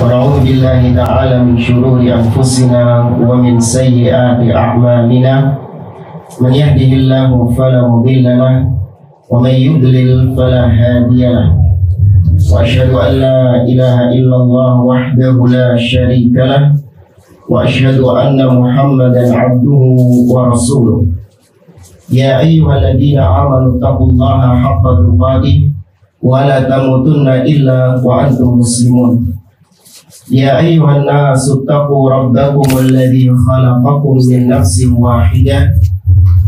ونعوذ بالله تعالى من شرور أنفسنا ومن سيئات أعمالنا من يهده الله فلا مضل له ومن يضلل فلا هادي له وأشهد أن لا إله إلا الله وحده لا شريك له وأشهد أن محمدا عبده ورسوله يا أيها الذين آمنوا اتقوا الله حق تقاته ولا تموتن إلا وأنتم مسلمون يا أيها الناس اتقوا ربكم الذي خلقكم من نفس واحدة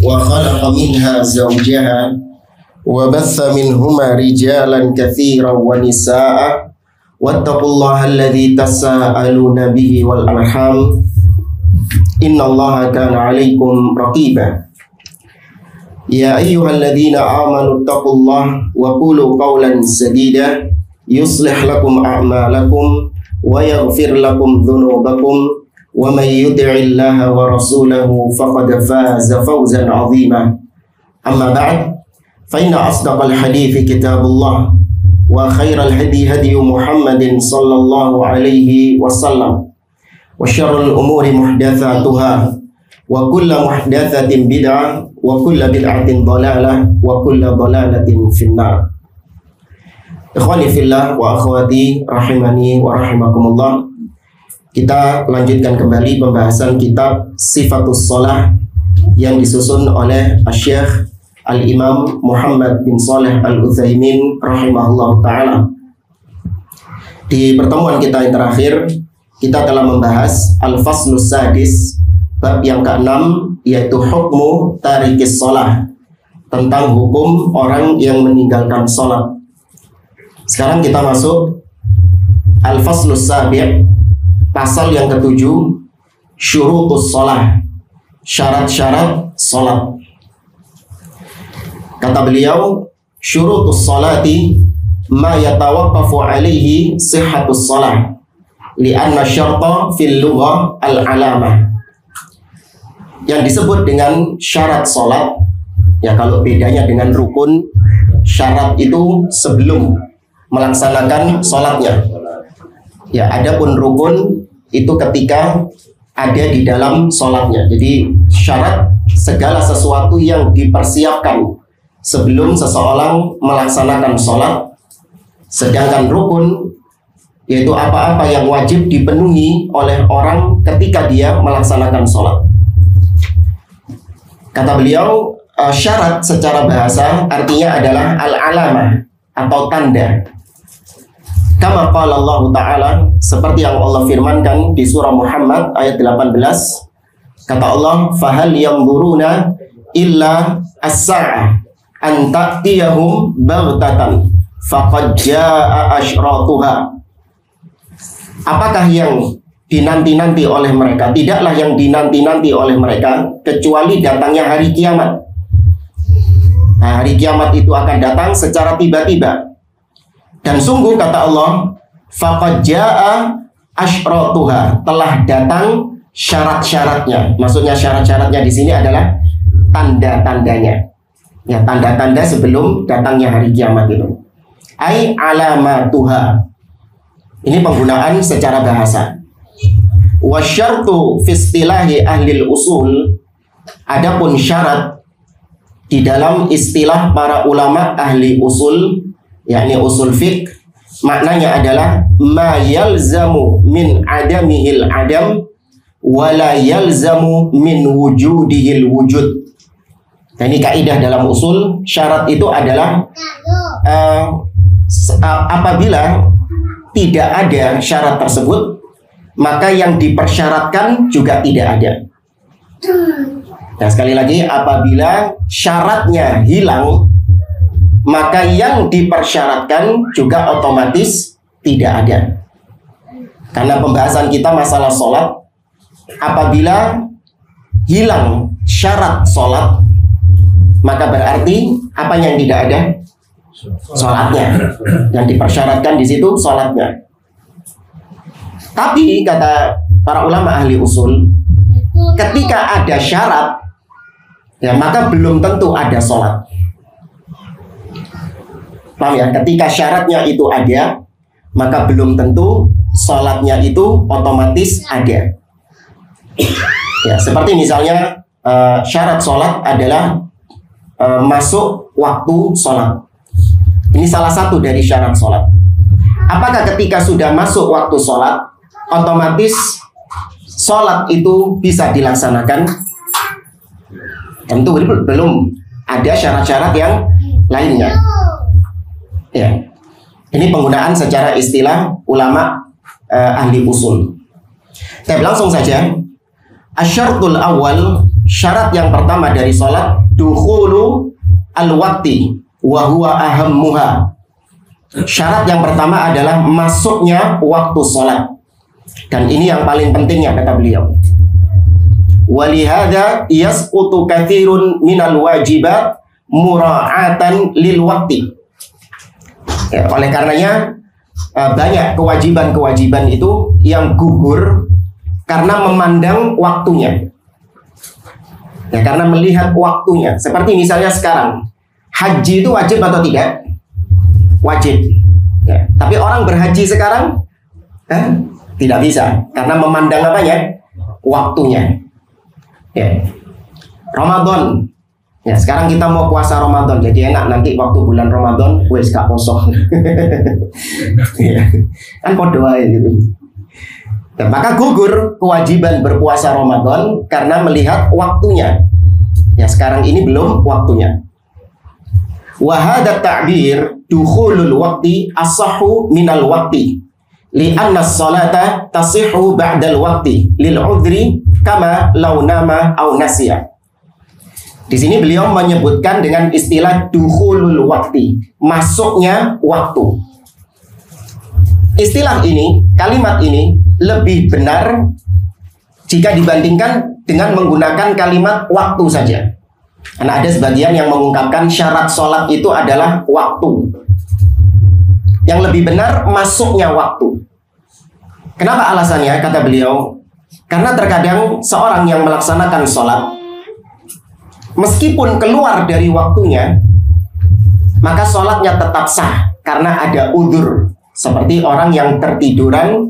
وخلق منها زوجها وبث منهما رجالا كثيرا ونساء واتقوا الله الذي تساءلون به والأرحام إن الله كان عليكم رقيبا يا أيها الذين آمنوا اتقوا الله وقولوا قولا سديدا يصلح لكم أعمالكم ويغفر لكم ذنوبكم ومن يطع الله ورسوله فقد فاز فوزا عظيما أما بعد فإن أصدق الحديث كتاب الله وخير الهدي هدي محمد صلى الله عليه وسلم وشر الأمور محدثاتها وكل محدثة بدعة وكل بدعة ضلالة وكل ضلالة في النار. Ikhwani fillah wa akhwati rahimani wa rahimakumullah. Kita lanjutkan kembali pembahasan kitab Sifatus Shalah yang disusun oleh Asy-Syaikh Al-Imam Muhammad bin Shalih Al-Utsaimin rahimahullah ta'ala. Di pertemuan kita yang terakhir, kita telah membahas Al-Faslus Sadis, bab yang ke-6, yaitu hukmu tarikis shalah, tentang hukum orang yang meninggalkan sholat. Sekarang kita masuk Al-Faslus Sabi', pasal yang ke-7, syurutus shalah, syarat-syarat sholat. Kata beliau, syurutus sholati ma yatawaqqafu alaihi sihhatus shalah li'anna syarta fil lughah al-alamah. Yang disebut dengan syarat sholat, ya kalau bedanya dengan rukun, syarat itu sebelum melaksanakan sholatnya. Ya, adapun rukun itu ketika ada di dalam sholatnya. Jadi syarat segala sesuatu yang dipersiapkan sebelum seseorang melaksanakan sholat. Sedangkan rukun yaitu apa-apa yang wajib dipenuhi oleh orang ketika dia melaksanakan sholat. Kata beliau, syarat secara bahasa artinya adalah al-alamah atau tanda. Kama qala Allah Ta'ala, seperti yang Allah firmankan di surah Muhammad ayat 18. Kata Allah, fahal yanzuruna illa as-sa'ah an ta'tiyahum baghtatan faqad jaa'a asyratuha. Apakah yang dinanti-nanti oleh mereka? Tidaklah yang dinanti-nanti oleh mereka kecuali datangnya hari kiamat. Nah, hari kiamat itu akan datang secara tiba-tiba. Dan sungguh kata Allah, faqad jaa'a asyratuha, telah datang syarat-syaratnya. Maksudnya syarat-syaratnya di sini adalah tanda-tandanya. Ya, tanda-tanda sebelum datangnya hari kiamat itu. Ai alamatuha. Ini penggunaan secara bahasa. Wasyartu fi istilahi ahli usul, adapun syarat di dalam istilah para ulama ahli usul, yakni usul fiqh, maknanya adalah ma yalzamu min adamihil adam wala yalzamu min wujudihil wujud. Nah, ini kaidah dalam usul. Syarat itu adalah apabila tidak ada syarat tersebut, maka yang dipersyaratkan juga tidak ada. Nah, sekali lagi, apabila syaratnya hilang, maka yang dipersyaratkan juga otomatis tidak ada. Karena pembahasan kita masalah sholat, apabila hilang syarat sholat, maka berarti apa yang tidak ada? Sholatnya. Yang dipersyaratkan di situ sholatnya. Tapi kata para ulama ahli usul, ketika ada syarat, ya maka belum tentu ada sholat. Paham ya? Ketika syaratnya itu ada, maka belum tentu sholatnya itu otomatis ada. Ya, seperti misalnya syarat sholat adalah masuk waktu sholat. Ini salah satu dari syarat sholat. Apakah ketika sudah masuk waktu sholat, otomatis sholat itu bisa dilaksanakan? Tentu belum. Ada syarat-syarat yang lainnya. Ya, ini penggunaan secara istilah ulama ahli usul. Tapi langsung saja. Asyartul awal, syarat yang pertama dari sholat, dukhulu al-waqti wa huwa ahammuha. Syarat yang pertama adalah masuknya waktu sholat. Dan ini yang paling pentingnya kata beliau. Walihada yasqutu katsirun minal wajibat mura'atan lil waqti. Ya, oleh karenanya banyak kewajiban-kewajiban itu yang gugur karena memandang waktunya. Ya, karena melihat waktunya. Seperti misalnya sekarang, haji itu wajib atau tidak? Wajib. Ya, tapi orang berhaji sekarang tidak bisa karena memandang apanya? Waktunya. Ya. Ramadan. Ya, sekarang kita mau puasa Ramadan, jadi enak nanti waktu bulan Ramadan wes gak kosong. Ya. Kan podo ae gitu. Dan maka gugur kewajiban berpuasa Ramadan karena melihat waktunya. Ya, sekarang ini belum waktunya. Wa hadza ta'bir dukhulul waqti asahhu minal waqti. Li'anna as-salata tasihhu ba'dal waqti lil 'udhri kama law nama aw nasiya. Di sini beliau menyebutkan dengan istilah dukhulul waqti, masuknya waktu. Istilah ini, kalimat ini lebih benar jika dibandingkan dengan menggunakan kalimat waktu saja. Karena ada sebagian yang mengungkapkan syarat sholat itu adalah waktu. Yang lebih benar masuknya waktu. Kenapa alasannya? Kata beliau, karena terkadang seorang yang melaksanakan sholat, meskipun keluar dari waktunya, maka sholatnya tetap sah karena ada udzur. Seperti orang yang ketiduran,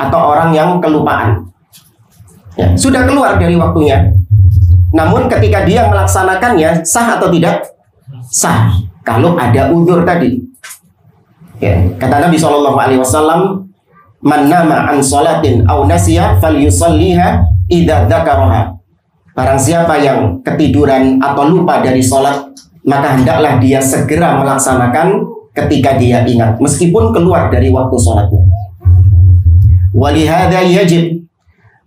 atau orang yang kelupaan. Ya, sudah keluar dari waktunya. Namun ketika dia melaksanakannya, sah atau tidak? Sah. Kalau ada udzur tadi. Ya, kata Nabi SAW, man nama an sholatin aw nasiya falyusalliha idza dzakaraha. Barang siapa yang ketiduran atau lupa dari sholat, maka hendaklah dia segera melaksanakan ketika dia ingat, meskipun keluar dari waktu sholatnya. Walihada yajib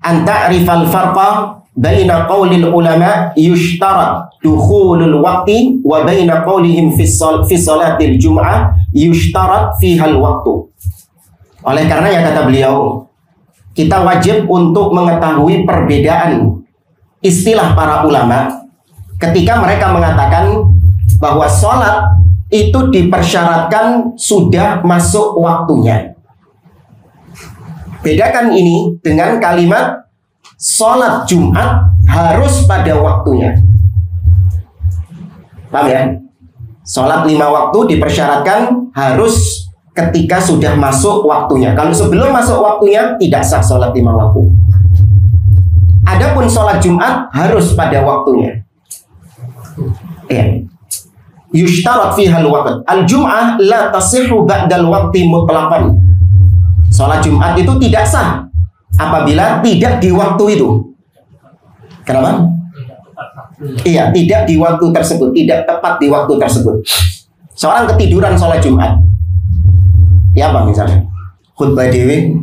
an ta'rifal farqa baina qaulil ulama yushtarat dukhulul waqti wa baina qaulihim fi salatil jum'ah yushtarat fihal waktu. Oleh karenanya kata beliau, kita wajib untuk mengetahui perbedaan istilah para ulama ketika mereka mengatakan bahwa sholat itu dipersyaratkan sudah masuk waktunya. Bedakan ini dengan kalimat sholat Jumat harus pada waktunya. Paham ya? Sholat 5 waktu dipersyaratkan harus ketika sudah masuk waktunya. Kalau sebelum masuk waktunya tidak sah sholat 5 waktu. Adapun sholat Jumat harus pada waktunya. Ya. Yushtarat fihal waqt. Al-jum'ah la tasihhu ba'dal waqti mutlaqan. Sholat Jumat itu tidak sah apabila tidak di waktu itu. Kenapa? Iya, tidak di waktu tersebut, tidak tepat di waktu tersebut. Seorang ketiduran sholat Jumat. Ya apa misalnya? Khutbah dewi.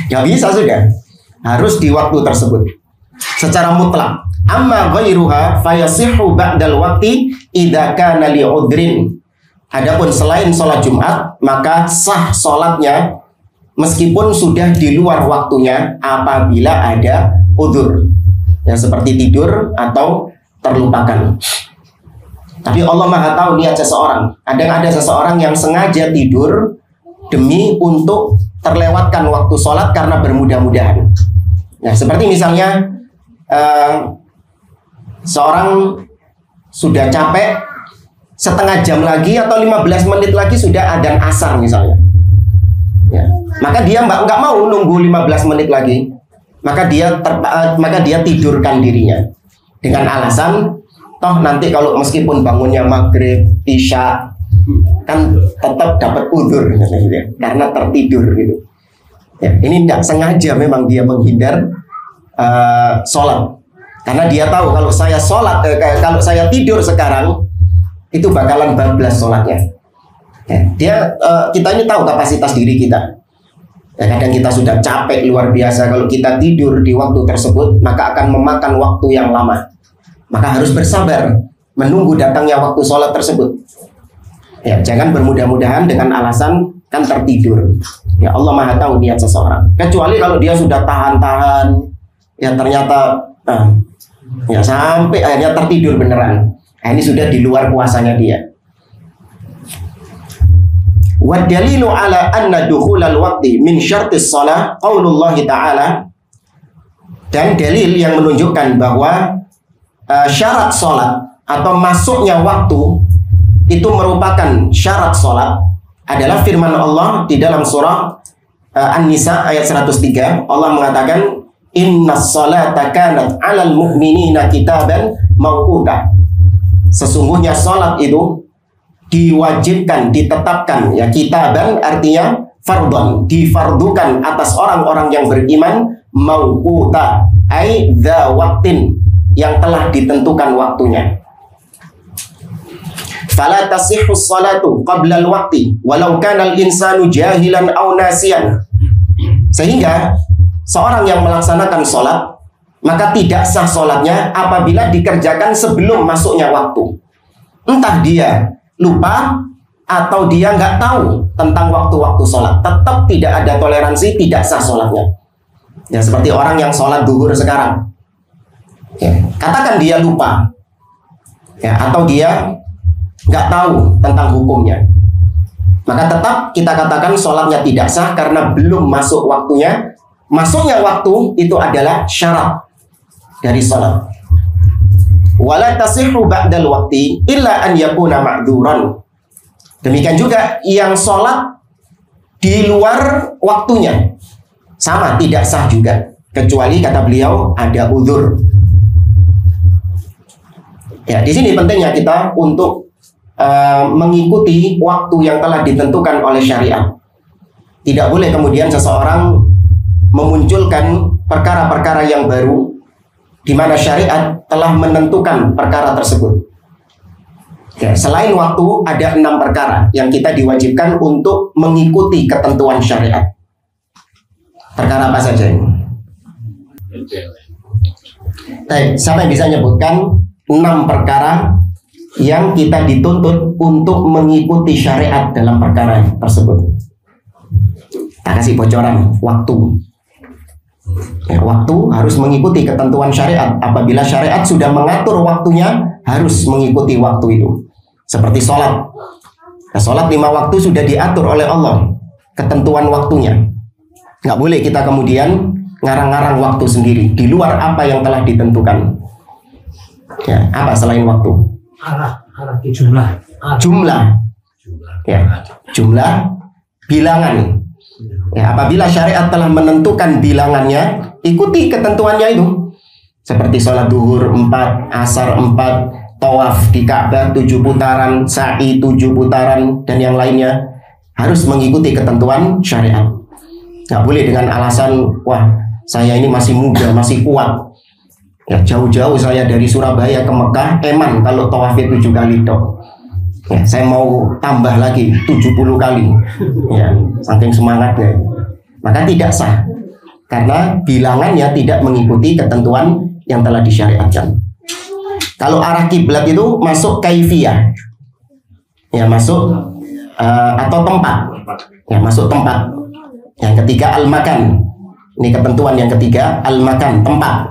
Ya bisa sudah. Harus di waktu tersebut. Secara mutlak. Amma ghairuha fayasihhu ba'dal waqti idza kana li'udhrin. Adapun selain sholat Jumat, maka sah sholatnya meskipun sudah di luar waktunya apabila ada udzur. Ya, seperti tidur atau terlupakan. Tapi Allah Maha tahu niat seseorang. Kadang ada seseorang yang sengaja tidur demi untuk terlewatkan waktu sholat karena bermudah-mudahan. Nah, seperti misalnya seorang sudah capek setengah jam lagi atau 15 menit lagi sudah adzan asar misalnya. Ya. Maka dia nggak mau nunggu 15 menit lagi. Maka dia tidurkan dirinya dengan alasan toh nanti kalau meskipun bangunnya maghrib, isya kan tetap dapat udzur karena tertidur gitu. Ya, ini tidak sengaja memang dia menghindar sholat karena dia tahu kalau saya sholat kalau saya tidur sekarang itu bakalan bablas sholatnya. Ya, kita ini tahu kapasitas diri kita. Ya, kadang kita sudah capek luar biasa. Kalau kita tidur di waktu tersebut, maka akan memakan waktu yang lama. Maka harus bersabar menunggu datangnya waktu sholat tersebut. Ya, jangan bermudah-mudahan dengan alasan kan tertidur. Ya, Allah Maha tahu niat seseorang. Kecuali kalau dia sudah tahan-tahan, ya ternyata ya sampai akhirnya tertidur beneran. Nah, ini sudah di luar kuasanya dia. Wa dalilu ala anna dukhulal waqti min syartis shalah qaulullah ta'ala, dan dalil yang menunjukkan bahwa syarat salat atau masuknya waktu itu merupakan syarat salat adalah firman Allah di dalam surah An-Nisa ayat 103. Allah mengatakan innas salata kanat 'alal mu'minina kitaban mawquta. Sesungguhnya salat itu diwajibkan, ditetapkan, ya kitaban artinya fardhon, difardukan atas orang-orang yang beriman, mauquta ai dza waqtin, yang telah ditentukan waktunya. Fala tasihhu sholatu qabla al-waqti walau kana al-insanu jahilan aw nasiyan. Sehingga seorang yang melaksanakan sholat maka tidak sah sholatnya apabila dikerjakan sebelum masuknya waktu. Entah dia lupa atau dia nggak tahu tentang waktu-waktu sholat, tetap tidak ada toleransi, tidak sah sholatnya. Ya, seperti orang yang sholat duhur sekarang. Ya, katakan dia lupa, ya, atau dia nggak tahu tentang hukumnya, maka tetap kita katakan sholatnya tidak sah karena belum masuk waktunya. Masuknya waktu itu adalah syarat dari sholat. Wala tasihhu ba'dal waqti illa an yakuna ma'dzuran. Demikian juga yang sholat di luar waktunya sama tidak sah juga, kecuali kata beliau ada udzur. Ya, di sini pentingnya kita untuk mengikuti waktu yang telah ditentukan oleh syariat. Tidak boleh kemudian seseorang memunculkan perkara-perkara yang baru di mana syariat telah menentukan perkara tersebut. Ya, selain waktu ada 6 perkara yang kita diwajibkan untuk mengikuti ketentuan syariat. Perkara apa saja ini? Siapa yang bisa menyebutkan 6 perkara yang kita dituntut untuk mengikuti syariat dalam perkara tersebut? Tak kasih bocoran waktu. Ya, waktu harus mengikuti ketentuan syariat. Apabila syariat sudah mengatur waktunya, harus mengikuti waktu itu. Seperti sholat. Nah, sholat 5 waktu sudah diatur oleh Allah, ketentuan waktunya. Nggak boleh kita kemudian ngarang-ngarang waktu sendiri di luar apa yang telah ditentukan. Ya, apa selain waktu? Jumlah. Ya, jumlah, bilangan. Ya, apabila syariat telah menentukan bilangannya, ikuti ketentuannya itu. Seperti sholat duhur 4, asar 4, tawaf di Ka'bah 7 putaran, sa'i 7 putaran, dan yang lainnya. Harus mengikuti ketentuan syariat. Nggak boleh dengan alasan, wah saya ini masih muda, masih kuat. Ya, jauh-jauh saya dari Surabaya ke Mekah, eman kalau tawafnya 7 kali dok. Ya, saya mau tambah lagi 70 kali. Ya, saking semangatnya. Maka tidak sah karena bilangannya tidak mengikuti ketentuan yang telah disyariatkan. Kalau arah kiblat itu masuk kaifiyah. Ya, masuk atau tempat. Ya, masuk tempat. Yang ketiga al-makan. Ini ketentuan yang ketiga, al-makan, tempat.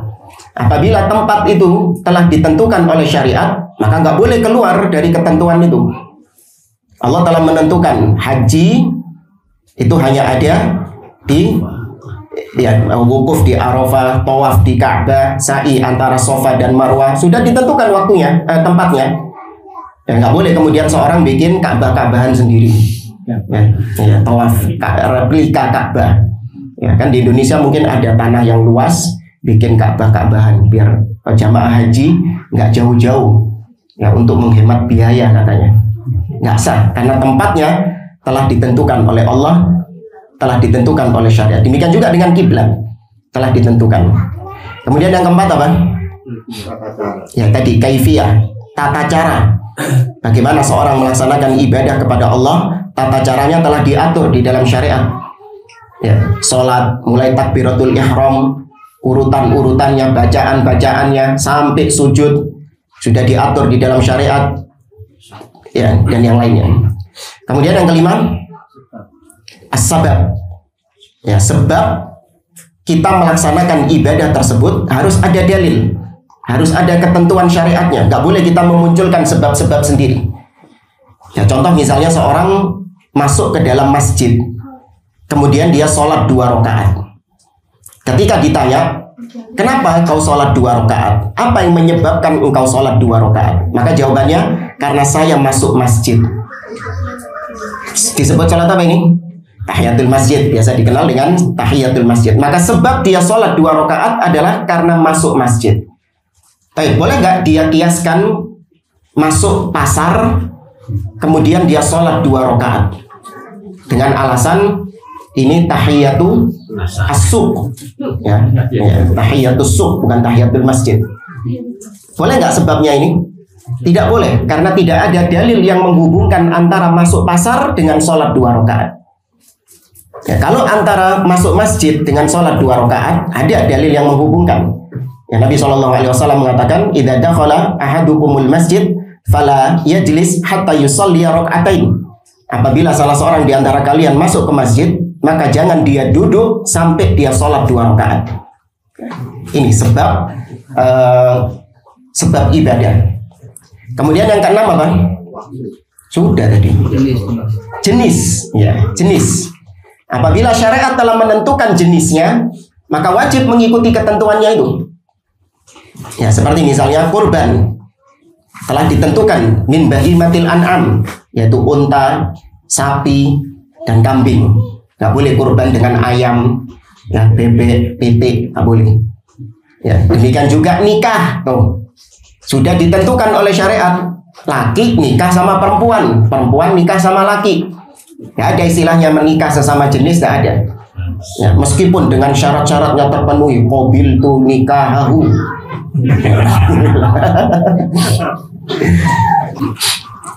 Apabila tempat itu telah ditentukan oleh syariat, maka nggak boleh keluar dari ketentuan itu. Allah telah menentukan haji itu hanya ada di wukuf di Arafah, tawaf di Ka'bah, sa'i antara Safa dan Marwah, sudah ditentukan waktunya, tempatnya. Ya, nggak boleh kemudian seorang bikin Ka'bah-Ka'bahan sendiri. Ya, tawaf replika Ka'bah. Ya, kan di Indonesia mungkin ada tanah yang luas, bikin Ka'bah-Ka'bahan biar jamaah haji nggak jauh-jauh. Ya, untuk menghemat biaya katanya. Nggak sah karena tempatnya telah ditentukan oleh Allah, telah ditentukan oleh syariat. Demikian juga dengan kiblat telah ditentukan. Kemudian yang keempat apa? Ya tadi kaifiyah, tata cara. Bagaimana seorang melaksanakan ibadah kepada Allah, tata caranya telah diatur di dalam syariat. Ya, salat mulai takbiratul ihram, urutan-urutannya, bacaan-bacaannya sampai sujud sudah diatur di dalam syariat. Ya, dan yang lainnya. Kemudian yang kelima, as-sabab. Ya, sebab kita melaksanakan ibadah tersebut harus ada dalil, harus ada ketentuan syariatnya. Gak boleh kita memunculkan sebab-sebab sendiri. Ya, contoh misalnya seorang masuk ke dalam masjid, kemudian dia sholat 2 rakaat. Ketika ditanya, kenapa kau sholat 2 rakaat? Apa yang menyebabkan engkau sholat 2 rakaat? Maka jawabannya, karena saya masuk masjid. Disebut sholat apa ini? Tahiyatul masjid, biasa dikenal dengan tahiyatul masjid. Maka sebab dia sholat 2 rakaat adalah karena masuk masjid. Baik, boleh nggak dia kiaskan masuk pasar, kemudian dia sholat 2 rakaat dengan alasan ini tahiyatul as-suq, ya, tahiyatul suq bukan tahiyatul masjid. Boleh nggak sebabnya ini? Tidak boleh, karena tidak ada dalil yang menghubungkan antara masuk pasar dengan sholat 2 rakaat. Ya, kalau antara masuk masjid dengan sholat 2 rakaat ada dalil yang menghubungkan. Ya, Nabi SAW mengatakan, "Idza dakhala ahadukumul masjid fala yajlis hatta yusalli rak'atain." Apabila salah seorang di antara kalian masuk ke masjid, maka jangan dia duduk sampai dia sholat 2 rakaat. Ini sebab ibadah. Kemudian yang keenam apa? Sudah tadi. Jenis, ya, jenis. Apabila syariat telah menentukan jenisnya, maka wajib mengikuti ketentuannya itu. Ya, seperti misalnya kurban telah ditentukan min bahimatil an'am, yaitu unta, sapi, dan kambing. Gak boleh kurban dengan ayam, ya, bebek, pitik, gak boleh. Ya, demikian juga nikah, tuh sudah ditentukan oleh syariat. Laki nikah sama perempuan, perempuan nikah sama laki. Ya, ada istilahnya menikah sesama jenis, tidak ada. Ya, meskipun dengan syarat-syaratnya terpenuhi, qabil tu nikahahu.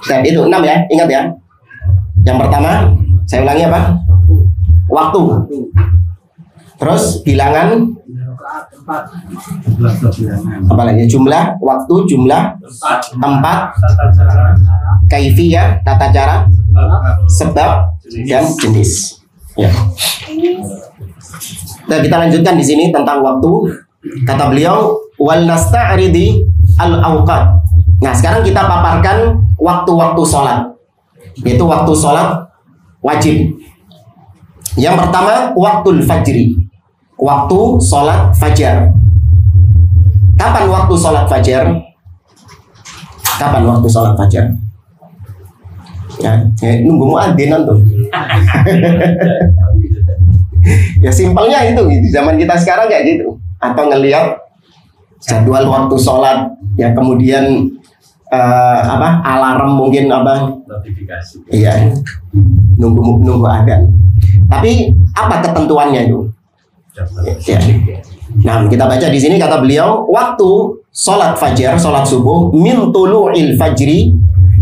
Dan itu 6 ya, ingat ya. Yang pertama, saya ulangi apa? Waktu. Terus bilangan. Apa lagi? Jumlah, waktu, jumlah, tempat, kaifiyah, tata cara, sebab, dan jenis. Ya. Nah, kita lanjutkan di sini tentang waktu. Kata beliau, wal nasta'ridi al-awqat. Nah, sekarang kita paparkan waktu-waktu sholat, yaitu waktu sholat wajib. Yang pertama, waktul fajri, waktu sholat fajar. Kapan waktu sholat fajar? Kapan waktu sholat fajar? Ya, nunggu muadzin tuh. Ya simpelnya itu di zaman kita sekarang kayak gitu. Atau ngelihat jadwal waktu sholat, ya kemudian alarm mungkin notifikasi. Iya, nunggu adzan. Tapi apa ketentuannya itu? Ya. Nah, kita baca di sini kata beliau, waktu sholat fajar, sholat subuh, min tulu'il fajri,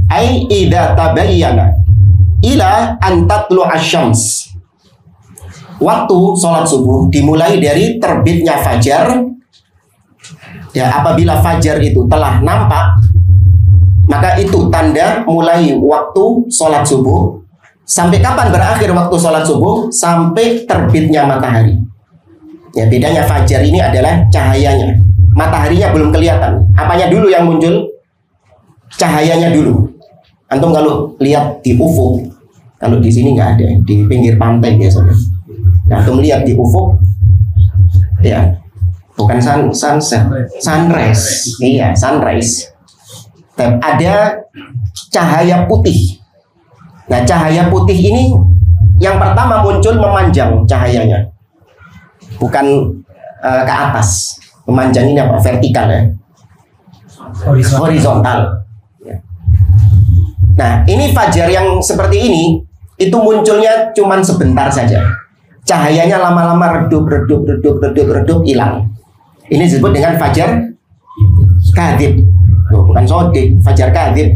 ay idza tabayyana ila an tatlu asy-syams. Waktu sholat subuh dimulai dari terbitnya fajar. Ya, apabila fajar itu telah nampak, maka itu tanda mulai waktu sholat subuh. Sampai kapan berakhir waktu sholat subuh? Sampai terbitnya matahari. Ya, bedanya fajar ini adalah cahayanya. Mataharinya belum kelihatan. Apanya dulu yang muncul? Cahayanya dulu. Antum kalau lihat di ufuk, kalau di sini nggak ada, di pinggir pantai biasanya. Nah, antum lihat di ufuk, ya, bukan sunset, sunrise. Iya, sunrise. Dan ada cahaya putih. Nah, cahaya putih ini yang pertama muncul memanjang cahayanya, bukan ke atas. Memanjang ini apa? Vertikal ya. Horizontal. Nah, ini fajar yang seperti ini itu munculnya cuman sebentar saja. Cahayanya lama-lama redup hilang. Ini disebut dengan fajar kadhib. Bukan sodik, fajar kadhib.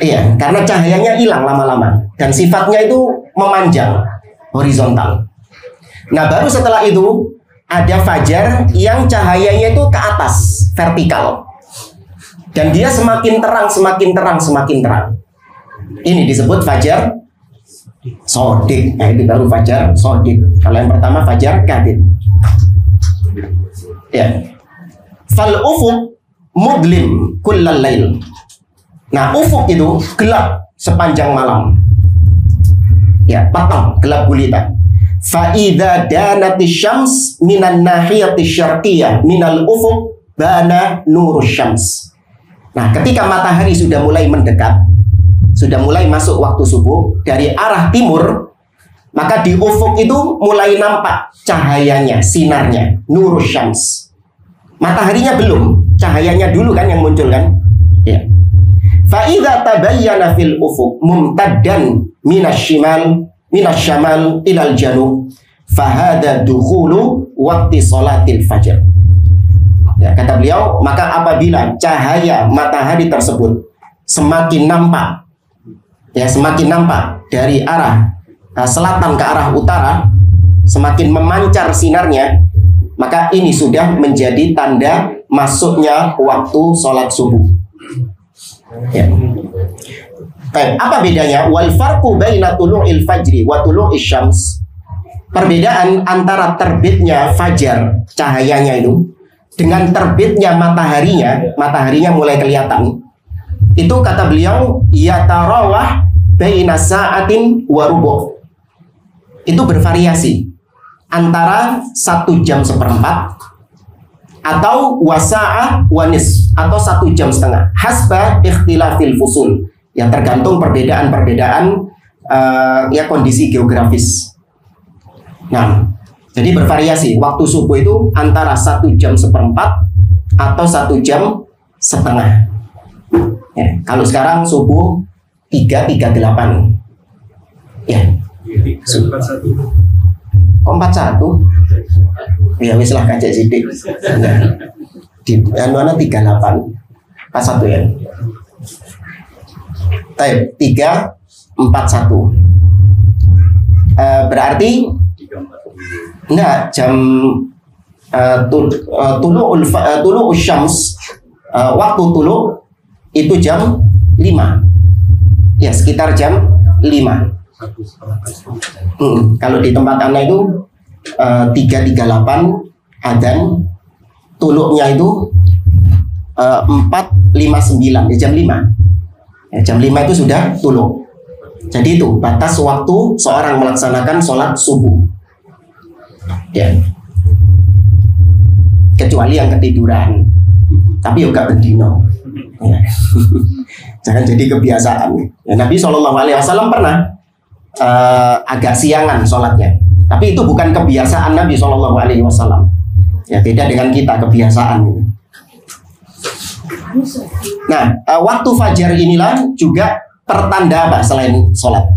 Iya, karena cahayanya hilang lama-lama dan sifatnya itu memanjang, horizontal. Nah, baru setelah itu ada fajar yang cahayanya itu ke atas, vertikal. Dan dia semakin terang, semakin terang, semakin terang. Ini disebut fajar sodik. Nah, itu baru fajar sodik. Kalau yang pertama fajar kadhib. Ya. Fal ufuq mudlim kullal lail. Nah, ufuk itu gelap sepanjang malam. Ya, petang, gelap gulita. Fa idza danatis syams minan nahiyatis syarqiyah minal ufuq bana nurus syams. Nah, ketika matahari sudah mulai mendekat, sudah mulai masuk waktu subuh dari arah timur, maka di ufuk itu mulai nampak cahayanya, sinarnya, nurus syams. Mataharinya belum, cahayanya dulu kan yang muncul kan? Ya. Fa idza tabayyana fil ufuq mumtaddan minasy-syimal minasy-syamal ilal janub fa hadza dukhulu waqti shalatil fajr. Ya, kata beliau, maka apabila cahaya matahari tersebut semakin nampak, ya semakin nampak dari arah selatan ke arah utara, semakin memancar sinarnya, maka ini sudah menjadi tanda masuknya waktu sholat subuh. Ya. Baik, apa bedanya? Wal farqu baina tulu'il fajri wa tulu'isy syams. Perbedaan antara terbitnya fajar, cahayanya itu, dengan terbitnya mataharinya mulai kelihatan. Itu kata beliau, yatarawah baina sa'atin wa rubu'. Itu bervariasi antara 1 jam seperempat atau wasa'ah wanis atau 1 jam setengah, hasba ikhtilafil fusul, yang tergantung perbedaan-perbedaan ya kondisi geografis. Nah, jadi bervariasi. Waktu subuh itu antara 1 jam seperempat atau 1 jam setengah. Ya, kalau sekarang subuh 3.38. Ya. 41. Ya wis lah kajak sidik. Di mana 38. Pas 1 ya. Type 341. Berarti enggak jam tulu syams, waktu tulu itu jam 5. Ya, sekitar jam 5. Kalau di tempat Anda itu 3.38 adzan, tuluknya itu 4.59 ya, jam 5. Ya, jam 5 itu sudah tuluk. Jadi itu batas waktu seorang melaksanakan sholat subuh. Ya. Kecuali yang ketiduran, tapi juga bendino. Ya. Jangan jadi kebiasaan. Ya, Nabi SAW pernah agak siangan sholatnya, tapi itu bukan kebiasaan Nabi SAW. Ya, beda dengan kita kebiasaan. Nah, waktu fajar inilah juga pertanda apa selain sholat?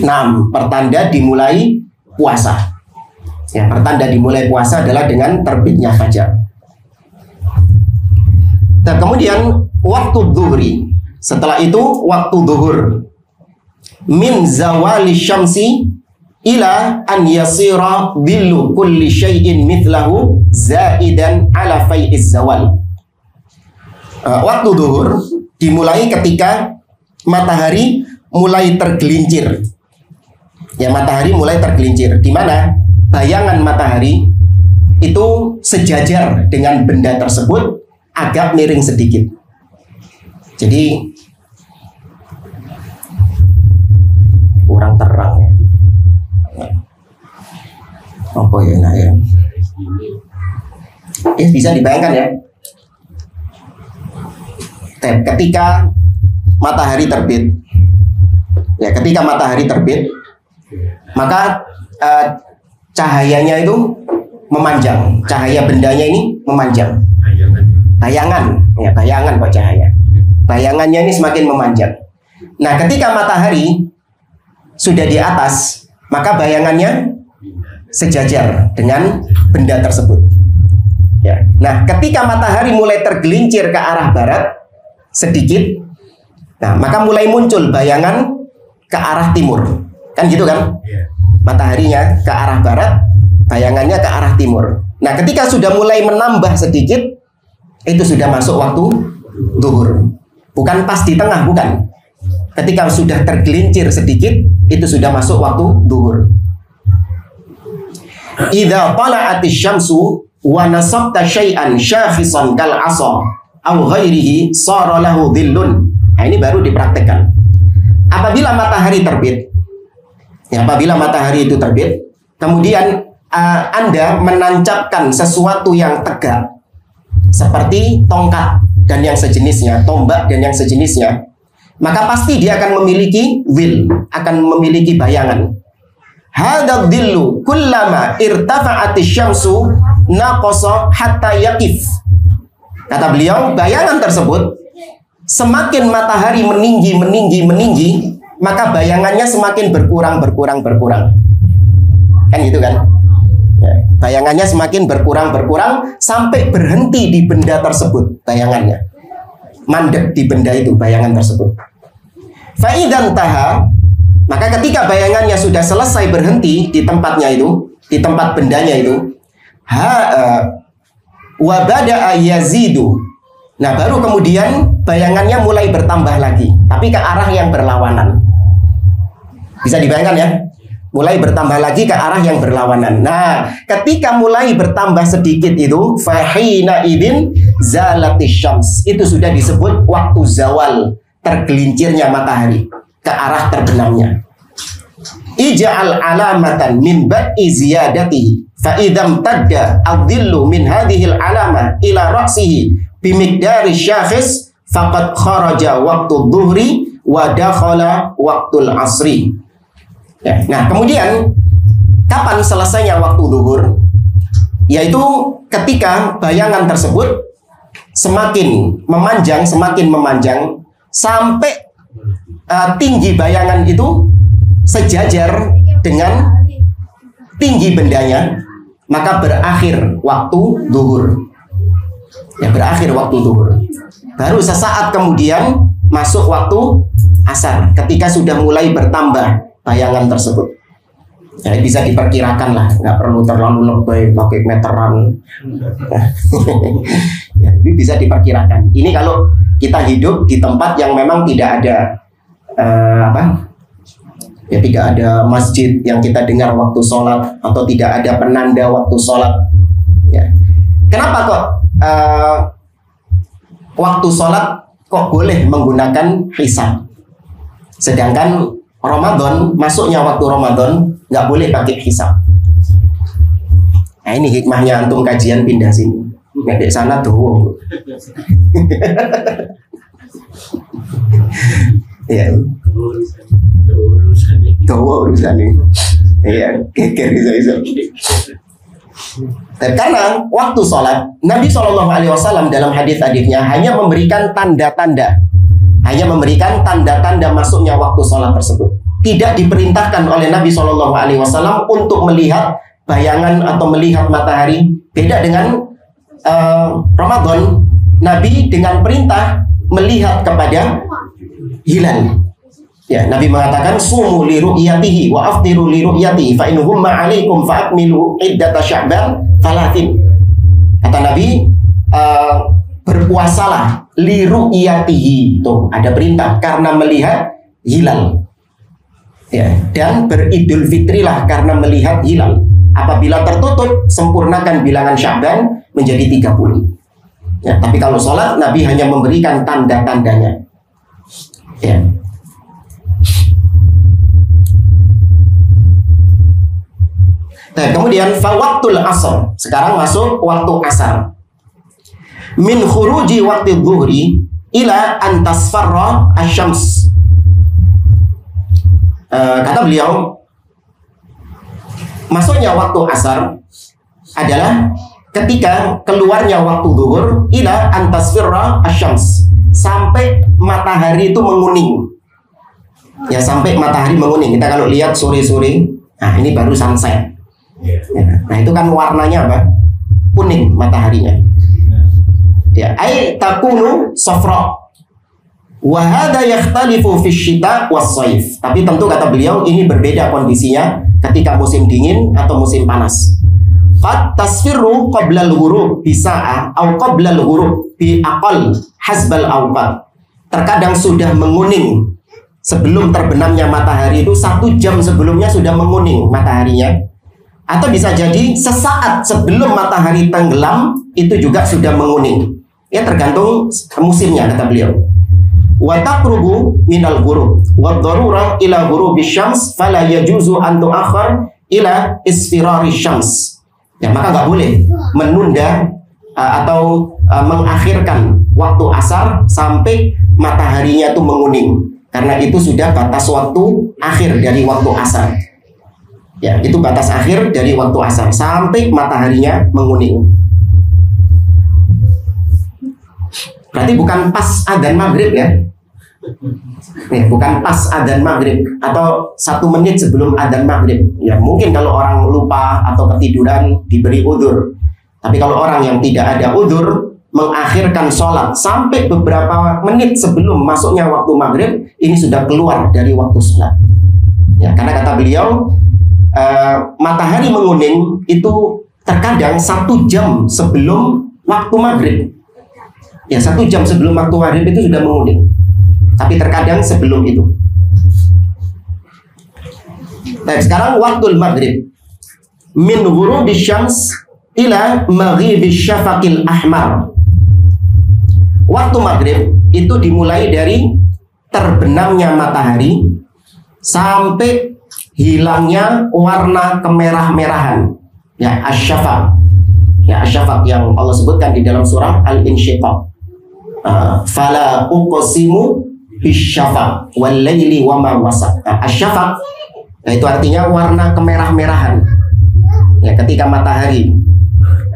Nah, pertanda dimulai puasa. Ya, pertanda dimulai puasa adalah dengan terbitnya fajar. Dan kemudian waktu zuhri. Setelah itu waktu zuhur. Min zawali syamsi ila an yasira dhillu kulli syai'in mithlahu zaidan ala fai'iz zawal. Waktu zuhur dimulai ketika matahari mulai tergelincir. Ya, matahari mulai tergelincir, di mana bayangan matahari itu sejajar dengan benda tersebut, agak miring sedikit. Jadi kurang terang ya. Apa ya nak ya? bisa dibayangkan ya. Ketika matahari terbit, ya ketika matahari terbit, maka cahayanya itu memanjang, cahaya bendanya ini memanjang. Bayangan kok cahaya. Bayangannya ini semakin memanjang. Nah, ketika matahari sudah di atas, maka bayangannya sejajar dengan benda tersebut. Ya. Nah, ketika matahari mulai tergelincir ke arah barat sedikit, nah maka mulai muncul bayangan ke arah timur, kan gitu kan? Mataharinya ke arah barat, bayangannya ke arah timur. Nah, ketika sudah mulai menambah sedikit, itu sudah masuk waktu zuhur. Bukan pas di tengah, bukan. Ketika sudah tergelincir sedikit, itu sudah masuk waktu zuhur. Idza tala'atis syamsu wa nasabta syai'an syakhisan kal 'asa aw ghairihi sara lahu dhillun. Nah, ini baru dipraktekkan. Apabila matahari terbit, ya, apabila matahari itu terbit, kemudian Anda menancapkan sesuatu yang tegak seperti tongkat dan yang sejenisnya, tombak dan yang sejenisnya, maka pasti dia akan memiliki dhil, akan memiliki bayangan. Hadad dhillu kullama irtafa'atis syamsu naqasa hatta yaqif. Kata beliau, bayangan tersebut semakin matahari meninggi, maka bayangannya semakin berkurang. Kan gitu kan? Ya, bayangannya semakin berkurang sampai berhenti di benda tersebut, bayangannya. Mandek di benda itu, bayangan tersebut. Fa'idan taha, maka ketika bayangannya sudah selesai berhenti di tempatnya itu, di tempat bendanya itu, wa bada'a yazidu. Nah, baru kemudian bayangannya mulai bertambah lagi, tapi ke arah yang berlawanan. Bisa dibayangkan ya? Mulai bertambah lagi ke arah yang berlawanan. Nah, ketika mulai bertambah sedikit itu, fahina idin zalatis syams. Itu sudah disebut waktu zawal, tergelincirnya matahari ke arah terbenamnya. Ija'al alamatan min ba'i ziyadatihi fa idam tadda adhillu min hadhil alama ila ra'sihi bimiqdari syakhis faqad kharaja waktu dhuhri wa dakhala waktul asri. Ya, nah, kemudian kapan selesainya waktu zuhur? Yaitu ketika bayangan tersebut semakin memanjang sampai tinggi bayangan itu sejajar dengan tinggi bendanya, maka berakhir waktu zuhur. Ya, berakhir waktu zuhur. Baru sesaat kemudian masuk waktu asar, ketika sudah mulai bertambah bayangan tersebut. Ya, bisa diperkirakan lah, nggak perlu terlalu lebay pakai meteran. Ya, ini bisa diperkirakan. Ini kalau kita hidup di tempat yang memang tidak ada ya, tidak ada masjid yang kita dengar waktu sholat, atau tidak ada penanda waktu sholat. Ya. Kenapa kok waktu sholat kok boleh menggunakan hisab, sedangkan Ramadan, masuknya waktu Ramadan nggak boleh pakai hisab? Nah, ini hikmahnya antum kajian pindah sini. Ngedek sana dowo. Ya. Dowo urusan ini. Iya, keker bisa. Karena waktu sholat, Nabi SAW dalam hadis-hadisnya hanya memberikan tanda-tanda. Hanya memberikan tanda-tanda masuknya waktu sholat tersebut. Tidak diperintahkan oleh Nabi SAW untuk melihat bayangan atau melihat matahari. Beda dengan Ramadan, Nabi dengan perintah melihat kepada hilal. Ya, Nabi mengatakan sumu li ru'yatihi wa aftiru li ru'yatihi fa in humma 'alaikum fa akmilu iddata sya'ban 30. Kata Nabi, berpuasalah li ru'yatihi. Tuh, ada perintah karena melihat hilal. Ya, dan beridul fitrilah karena melihat hilal. Apabila tertutup, sempurnakan bilangan Sya'ban menjadi 30. Ya, tapi kalau sholat, Nabi hanya memberikan tanda-tandanya. Ya. Nah, kemudian fawaktul asar. Sekarang masuk waktu asar. min khuruji waqti dhuhri ila an tasfarra asy-syams. Kata beliau, masuknya waktu asar adalah ketika keluarnya waktu zuhur ila an tasfarra asy-syams, sampai matahari itu menguning. Ya, sampai matahari menguning. Kita kalau lihat sore-sore, nah ini baru sunset. Nah itu kan warnanya apa? Kuning mataharinya. Ya, ai takunu safra. Wa hadha yakhtalifu fi syita was shaif. Tapi tentu kata beliau ini berbeda kondisinya ketika musim dingin atau musim panas. Qad tasfiru qabla al-ghurub bi sa'ah aw qabla al-ghurub bi aqal hasbal awqat. Terkadang sudah menguning sebelum terbenamnya matahari, itu 1 jam sebelumnya sudah menguning mataharinya, atau bisa jadi sesaat sebelum matahari tenggelam itu juga sudah menguning. Ya, tergantung musimnya kata beliau. Wa taqrubu minal ghurub wa dharura ila ghurubi syams fala yajuzu an tu'akhkhar ila isfirari syams. Ya, maka nggak boleh menunda atau mengakhirkan waktu asar sampai mataharinya itu menguning, karena itu sudah batas waktu akhir dari waktu asar. Ya, itu batas akhir dari waktu asar sampai mataharinya menguning. Berarti bukan pas adzan maghrib ya. Nih, bukan pas adzan maghrib atau 1 menit sebelum adzan maghrib. Ya, mungkin kalau orang lupa atau ketiduran diberi udzur. Tapi kalau orang yang tidak ada udzur mengakhirkan sholat sampai beberapa menit sebelum masuknya waktu maghrib, ini sudah keluar dari waktu sholat. Ya, karena kata beliau, matahari menguning itu terkadang 1 jam sebelum waktu maghrib. Ya, 1 jam sebelum waktu maghrib itu sudah menguning. Tapi terkadang sebelum itu. Nah, sekarang waktu maghrib min ghurubi syams ila maghibi syafaqil ahmar. Waktu maghrib itu dimulai dari terbenamnya matahari sampai hilangnya warna kemerah-merahan. Ya, asy-syafaq. Ya, asy-syafaq yang Allah sebutkan di dalam surah Al-Insyiqaq. Fala uqsimu bisyafaq wal laili wa ma wasaq. Asy-syafaq, itu artinya warna kemerah-merahan. Ya, ketika matahari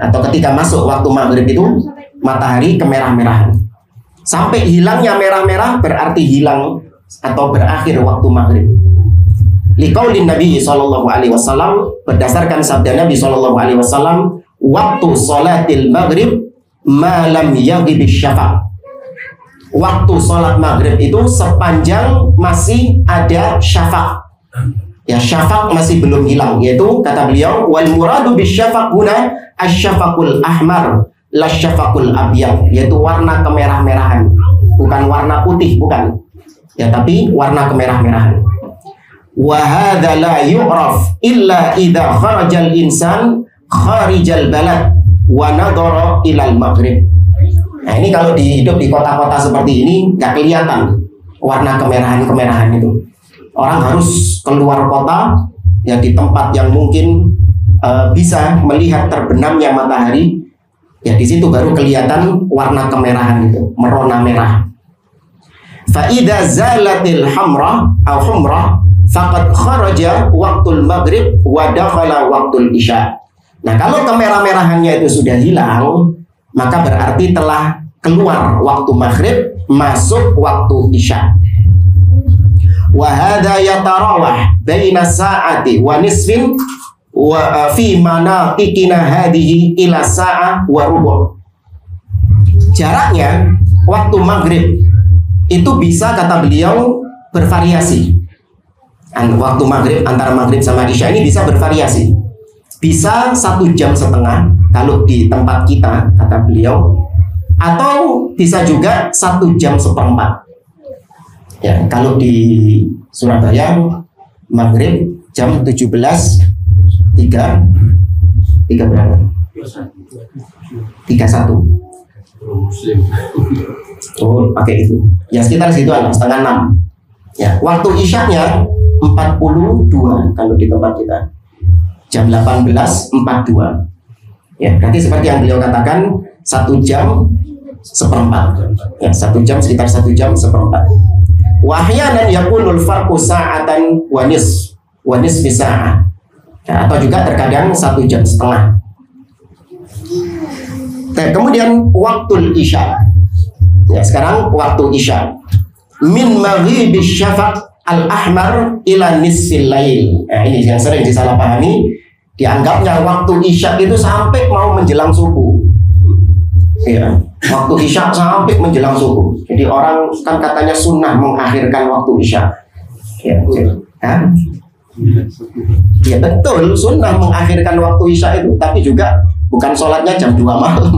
atau ketika masuk waktu maghrib itu matahari kemerah-merahan. Sampai hilangnya merah-merah berarti hilang atau berakhir waktu maghrib. Liqaulin Nabi sallallahu alaihi wasallam, berdasarkan sabda Nabi sallallahu alaihi wasallam, waktu salatil maghrib ma lam yaghib syafaq. Waktu salat maghrib itu sepanjang masih ada syafaq. Ya, syafaq masih belum hilang, yaitu kata beliau wal muradu bisyafaq huna asy-syafaqul ahmar la syafaqul abyad, yaitu warna kemerah-merahan, bukan warna putih, bukan. Ya, tapi warna kemerah-merahan. Wa hadza la yu'raf illa idza kharajal insan kharijal balad wa nadhara ilal maghrib. Nah, ini kalau hidup di kota-kota seperti ini nggak kelihatan warna kemerahan-kemerahan itu. Orang harus keluar kota, ya, di tempat yang mungkin bisa melihat terbenamnya matahari. Ya, di situ baru kelihatan warna kemerahan itu, merona merah. Fa idza zalatil hamra aw humra faqad kharaja waqtul maghrib wa dakhala waqtul isya. Nah, kalau kemerah-merahannya itu sudah hilang, maka berarti telah keluar waktu maghrib, masuk waktu isya. Wa hadza yatarawah baina sa'ati wa nisfin wa fi manatiqina hadhihi ila sa'ah wa rubu'. Jaraknya waktu maghrib itu bisa, kata beliau, bervariasi. Waktu maghrib, antara maghrib sama isya ini bisa bervariasi. Bisa 1,5 jam kalau di tempat kita, kata beliau, atau bisa juga 1,4 jam. Ya, kalau di Surabaya maghrib jam 17.3 berapa? 31. Oh, pakai itu. Ya, sekitar situ ada, 5:30. Ya, waktu isyaknya 42 kalau di tempat kita. Jam 18.42. Ya, berarti seperti yang beliau katakan, 1 jam seperempat. Ya, 1 jam sekitar 1 jam seperempat. Wahyanan yakunul farqu sa'atan wa nisfi sa'ah. Ya, atau juga terkadang 1 jam setengah. Nah, kemudian waktu isya. Ya, sekarang waktu isya. Min maghribis syafaq al-ahmar ila nisfil lail. Nah, ini yang sering disalahpahami. Dianggapnya waktu isya itu sampai mau menjelang subuh. Ya, waktu isya sampai menjelang subuh. Jadi orang kan katanya sunnah mengakhirkan waktu isya. Ya, ya betul, sunnah mengakhirkan waktu isya itu. Tapi juga bukan sholatnya jam 2 malam.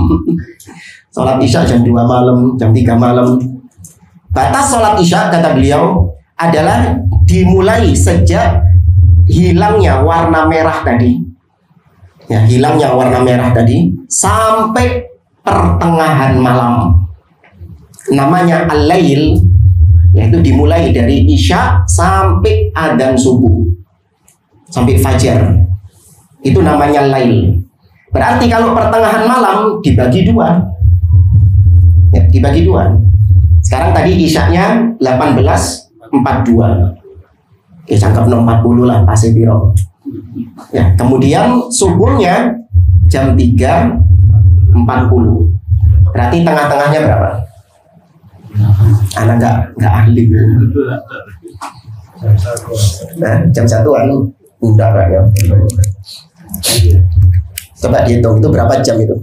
Sholat isya jam 2 malam, jam 3 malam. Batas sholat isya, kata beliau, adalah dimulai sejak hilangnya warna merah tadi. Ya, hilangnya warna merah tadi sampai pertengahan malam. Namanya al-lail, yaitu dimulai dari isya sampai adzan subuh, sampai fajar. Itu namanya lail. Berarti kalau pertengahan malam dibagi 2. Ya, dibagi 2. Sekarang tadi isyanya 18.42. Ya, cangkep 40 lah, pasti biro. Ya, kemudian subuhnya jam 3.40. Berarti tengah-tengahnya berapa? Anak nggak ahli. Nah, jam 1-an udah kayaknya. Coba dihitung itu berapa jam itu?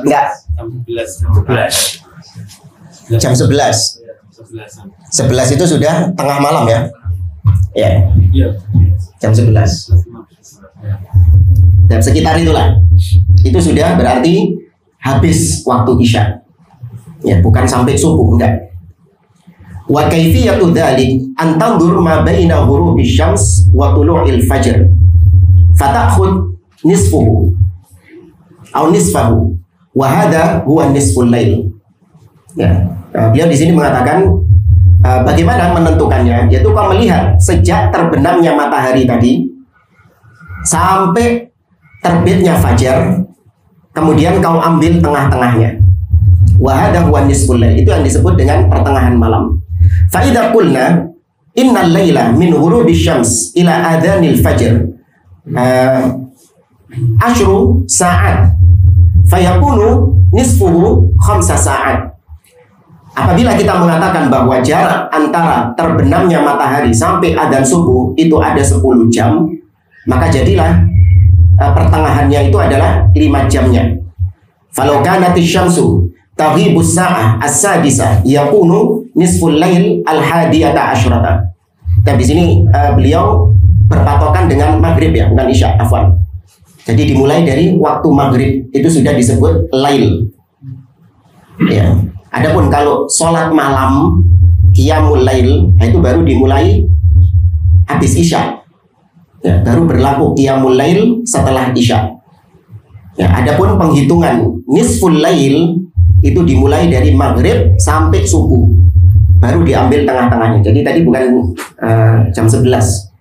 Enggak. Jam 11. 11 itu sudah tengah malam ya? Ya. Jam 11. Dan sekitar itulah. Itu sudah berarti habis waktu isya. Ya, bukan sampai subuh, enggak. Wa kaifiyatu dzalik an tandur ma baina ghurubi syams wa tulu'il fajr. Fatakhud nisfuhu atau nisfahu wa hadha huwa nisful lail. Ya, beliau di sini mengatakan bagaimana menentukannya, yaitu kau melihat sejak terbenamnya matahari tadi sampai terbitnya fajar, kemudian kau ambil tengah-tengahnya. Wa hadha huwa nisful lail, itu yang disebut dengan pertengahan malam. Fa idza qulna innal laila min ghurubi syams ila adhanil fajr ashru sa'at fayakunu nisfuhu khamsa sa'at. Apabila kita mengatakan bahwa jarak antara terbenamnya matahari sampai adzan subuh itu ada 10 jam, maka jadilah pertengahannya itu adalah 5 jamnya. Falau kanatish syamsu taghibus sa'ah as-sadisa yakunu nisful lail al-hadiyata asyrata. Dan di sini beliau berpatokan dengan maghrib ya, bukan isya, afwan. Jadi dimulai dari waktu maghrib itu sudah disebut lail. Ya. Adapun kalau sholat malam qiyamul lail itu baru dimulai habis isya. Ya, baru berlaku qiyamul lail setelah isya. Ya, adapun penghitungan nisful lail itu dimulai dari maghrib sampai subuh, baru diambil tengah-tengahnya. Jadi tadi bukan jam 11,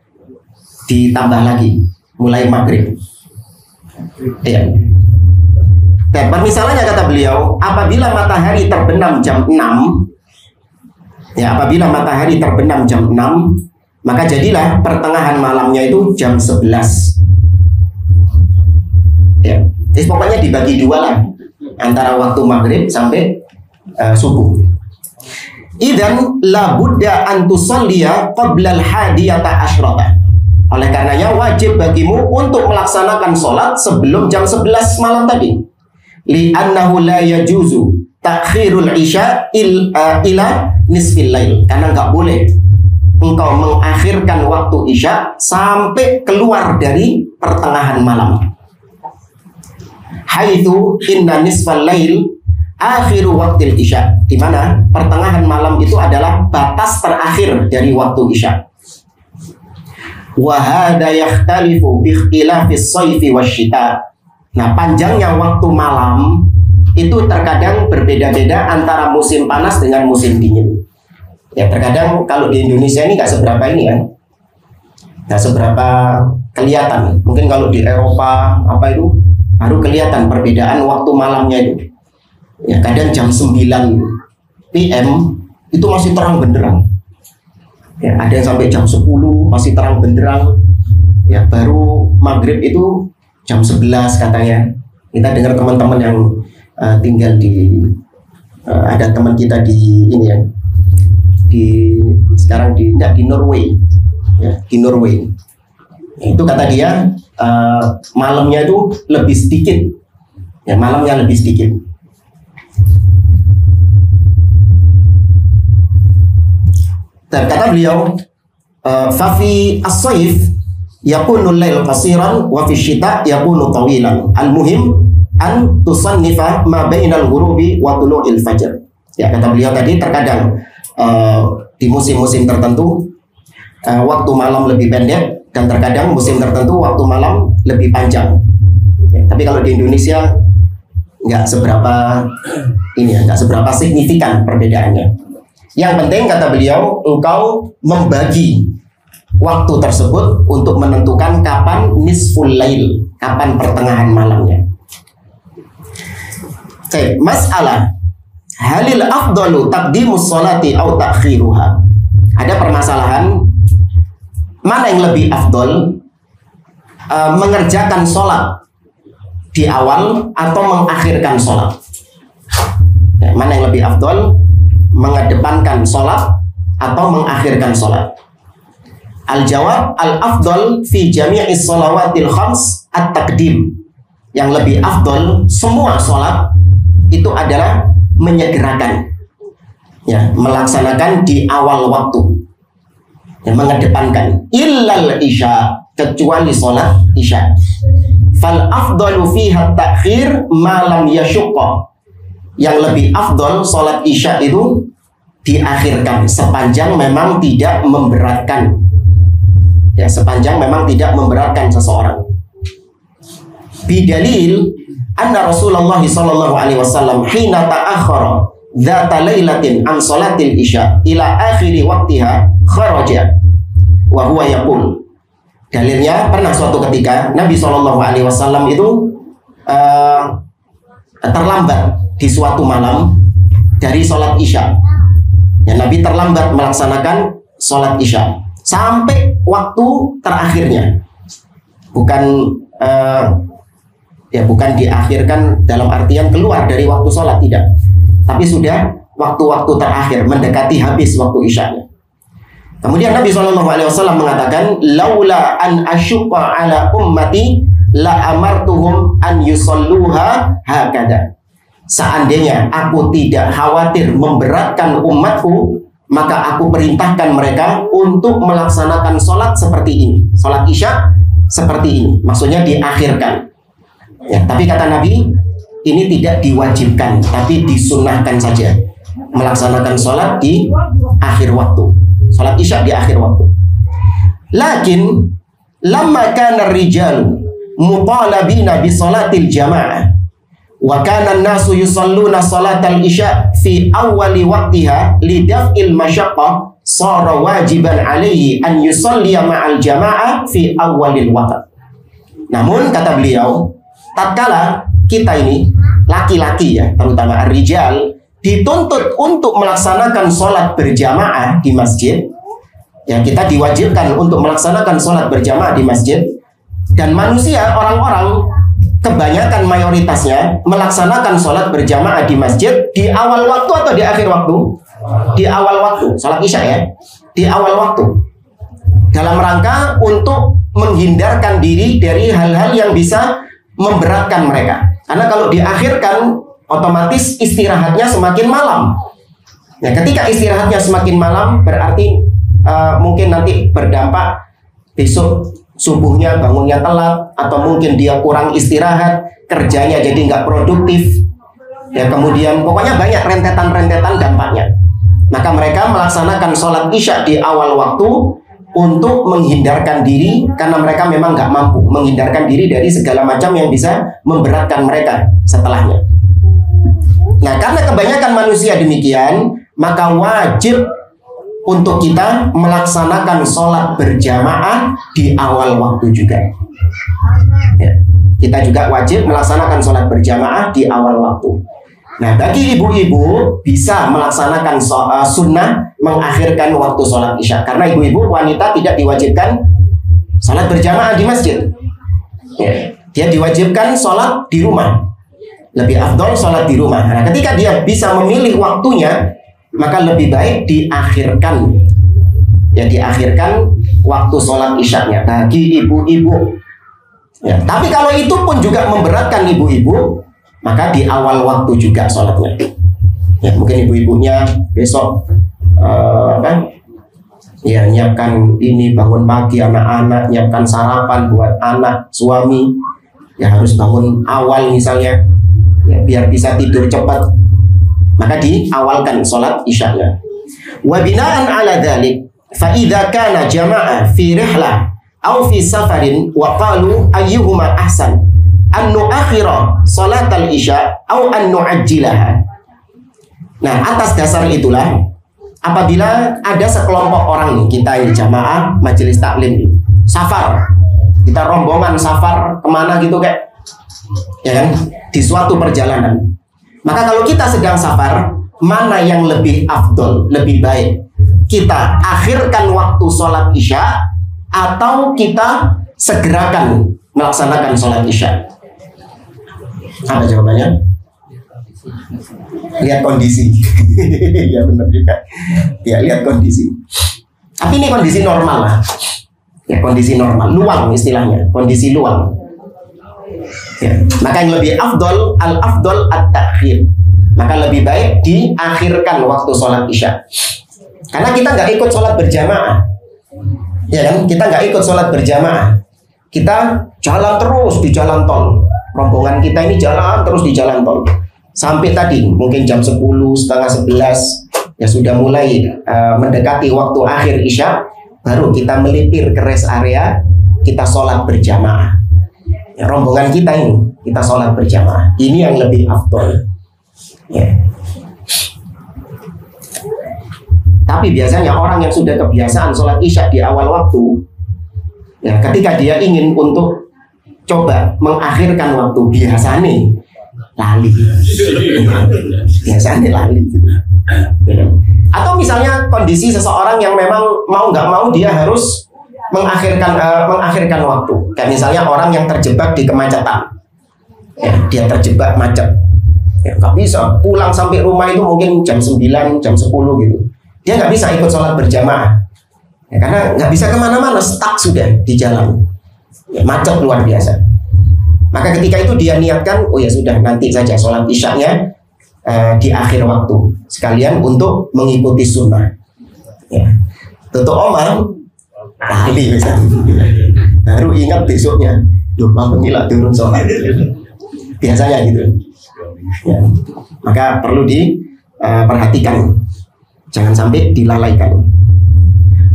ditambah lagi mulai maghrib. Ya. Dan permisalannya kata beliau, apabila matahari terbenam jam 6, ya, apabila matahari terbenam jam 6, maka jadilah pertengahan malamnya itu jam 11. Ya, jadi pokoknya dibagi 2 lah antara waktu maghrib sampai subuh. Idzan la budda an tusalliya qabla al-hadiyata asyrata. Oleh karenanya wajib bagimu untuk melaksanakan sholat sebelum jam 11 malam tadi. Li'annahu la yajuzu takhirul isya ila nisfil lail. Karena nggak boleh engkau mengakhirkan waktu isya sampai keluar dari pertengahan malam. Haitsu inna nisfal lail akhiru waqtil isya, di mana pertengahan malam itu adalah batas terakhir dari waktu isya. Wa hadha yakhtalifu bi ikhtilafis shayfi wasyita. Nah, panjangnya waktu malam itu terkadang berbeda-beda antara musim panas dengan musim dingin. Ya, terkadang kalau di Indonesia ini nggak seberapa ini kan. Nah, seberapa kelihatan? Mungkin kalau di Eropa apa itu baru kelihatan perbedaan waktu malamnya itu. Ya, kadang jam 9 PM itu masih terang benderang. Ya, ada yang sampai jam 10 masih terang benderang. Ya, baru maghrib itu jam 11 katanya. Kita dengar teman-teman yang tinggal di ada teman kita di ini ya, sekarang di Norway. Ya, di Norway itu kata dia malamnya itu lebih sedikit, ya malamnya lebih sedikit. Dan kata beliau, fafi as-sayf yakunu al-lail qasiran wa fi syita yakunu tawilan. Al-muhim an tusannifa ma bainal ghurubi wa tulu'il fajr. Ya, kata beliau tadi terkadang di musim-musim tertentu waktu malam lebih pendek, dan terkadang musim tertentu waktu malam lebih panjang. Ya, tapi kalau di Indonesia nggak seberapa ini ya, nggak seberapa signifikan perbedaannya. Yang penting kata beliau, engkau membagi waktu tersebut untuk menentukan kapan nisful lail, kapan pertengahan malamnya. Oke, masalah halil afdalu taqdimus sholati au ta'khiruha. Ada permasalahan mana yang lebih afdol, mengerjakan sholat di awal atau mengakhirkan sholat. Ya, mana yang lebih afdol, mengedepankan sholat atau mengakhirkan sholat. Al-jawab al-afdol fi jami'i sholawatil khams at-taqdim. Yang lebih afdol semua sholat itu adalah menyegerakan, ya, melaksanakan di awal waktu, yang mengedepankan. Illal isya, kecuali sholat isya. Fal afdalu fiha ta'khir ma lam yashqa. Yang lebih afdol sholat isya itu diakhirkan sepanjang memang tidak memberatkan. Ya, sepanjang memang tidak memberatkan seseorang. Bidalil anna Rasulullah sallallahu alaihi wasallam hina ta'akhkhara dzata lailatin an sholatil isya ila akhiri waqtiha kharaja wa huwa yaqul. Dalilnya, pernah suatu ketika Nabi sallallahu alaihi wasallam itu terlambat di suatu malam dari sholat isya. Ya, Nabi terlambat melaksanakan sholat isya sampai waktu terakhirnya. Bukan bukan diakhirkan dalam artian keluar dari waktu sholat, tidak. Tapi sudah waktu-waktu terakhir, mendekati habis waktu isyanya. Kemudian Nabi SAW mengatakan, laula an asyqa ala ummati la amartuhum an yusalluha hakada. Seandainya aku tidak khawatir memberatkan umatku, maka aku perintahkan mereka untuk melaksanakan sholat seperti ini. Sholat isya seperti ini, maksudnya diakhirkan. Ya, tapi kata Nabi, ini tidak diwajibkan, tapi disunnahkan saja. Melaksanakan sholat di akhir waktu. Sholat isya di akhir waktu. Lakin lamma kana ar-rijalu mutalabina bi sholatil jamaah wa kana an-nasu yusalluna sholatal isya fi awwali waqtiha li daf'il masyaqqah sara wajiban alaihi an yusalliya ma'al jamaah fi awwalil waqt. Namun kata beliau, tatkala kita ini laki-laki, ya, terutama ar-rijal, dituntut untuk melaksanakan sholat berjamaah di masjid, ya, kita diwajibkan untuk melaksanakan sholat berjamaah di masjid, dan manusia, orang-orang kebanyakan mayoritasnya melaksanakan sholat berjamaah di masjid di awal waktu atau di akhir waktu? Di awal waktu, sholat isya, ya, di awal waktu, dalam rangka untuk menghindarkan diri dari hal-hal yang bisa memberatkan mereka. Karena kalau diakhirkan, otomatis istirahatnya semakin malam. Ya, ketika istirahatnya semakin malam, berarti mungkin nanti berdampak besok subuhnya bangunnya telat, atau mungkin dia kurang istirahat, kerjanya jadi nggak produktif. Ya, kemudian pokoknya banyak rentetan-rentetan dampaknya. Maka mereka melaksanakan sholat isya di awal waktu untuk menghindarkan diri, karena mereka memang nggak mampu menghindarkan diri dari segala macam yang bisa memberatkan mereka setelahnya. Nah, karena kebanyakan manusia demikian, maka wajib untuk kita melaksanakan sholat berjamaah di awal waktu juga. Ya, kita juga wajib melaksanakan sholat berjamaah di awal waktu. Nah, bagi ibu-ibu bisa melaksanakan sunnah mengakhirkan waktu sholat isya, karena ibu-ibu wanita tidak diwajibkan sholat berjamaah di masjid. Ya, dia diwajibkan sholat di rumah. Lebih afdol sholat di rumah. Nah, ketika dia bisa memilih waktunya, maka lebih baik diakhirkan. Ya, diakhirkan waktu sholat isyaknya bagi ibu-ibu. Ya, tapi kalau itu pun juga memberatkan ibu-ibu, maka di awal waktu juga sholatnya. Ya, mungkin ibu-ibunya besok ya nyiapkan ini, bangun pagi anak-anak, nyiapkan sarapan buat anak, suami, ya harus bangun awal misalnya, ya, biar bisa tidur cepat, maka diawalkan sholat isyaknya. Wa bina'an ala dzalik fa idza kana jama'a fi rihlah aw fi safarin wa qalu ayyuhuma ahsan an nu'akhira sholatal isya aw an nu'ajjilaha. Nah, atas dasar itulah apabila ada sekelompok orang nih, kita yang jamaah majelis taklim nih, safar, kita rombongan safar kemana gitu kayak, ya kan, di suatu perjalanan. Maka kalau kita sedang safar, mana yang lebih afdol, lebih baik? Kita akhirkan waktu sholat isya atau kita segerakan melaksanakan sholat isya? Apa jawabannya? Lihat kondisi. Ya benar juga. Ya, lihat kondisi. Tapi ini kondisi normal lah. Ya, kondisi normal, luang istilahnya, kondisi luang. Ya, maka yang lebih afdol, al-afdol at-takhir. Maka lebih baik diakhirkan waktu sholat isya. Karena kita nggak ikut sholat berjamaah. Ya kan? Kita nggak ikut sholat berjamaah. Kita jalan terus di jalan tol. Rombongan kita ini jalan terus di jalan tol. Sampai tadi mungkin jam 10, setengah 11, ya sudah mulai mendekati waktu akhir isya, baru kita melipir ke rest area, kita sholat berjamaah. Ya, rombongan kita ini, kita sholat berjamaah. Ini yang lebih afdol. Ya. Tapi biasanya orang yang sudah kebiasaan sholat isya di awal waktu, ya, ketika dia ingin untuk coba mengakhirkan waktu, biasanya lali. Biasanya lali gitu. Atau misalnya kondisi seseorang yang memang mau nggak mau dia harus mengakhirkan waktu. Kayak misalnya orang yang terjebak di kemacetan. Ya, dia terjebak macet. Ya, nggak bisa pulang sampai rumah itu mungkin jam 9, jam 10 gitu. Dia nggak bisa ikut sholat berjamaah. Ya, karena nggak bisa kemana-mana, stuck sudah di jalan. Ya, macet luar biasa. Maka ketika itu dia niatkan, oh ya sudah, nanti saja sholat isyaknya di akhir waktu, sekalian untuk mengikuti sunnah. Ya. Tutup omang, kali misalnya, baru ingat besoknya, duh mampu nilai turun sholat. Biasanya gitu. Ya. Maka perlu diperhatikan, jangan sampai dilalaikan.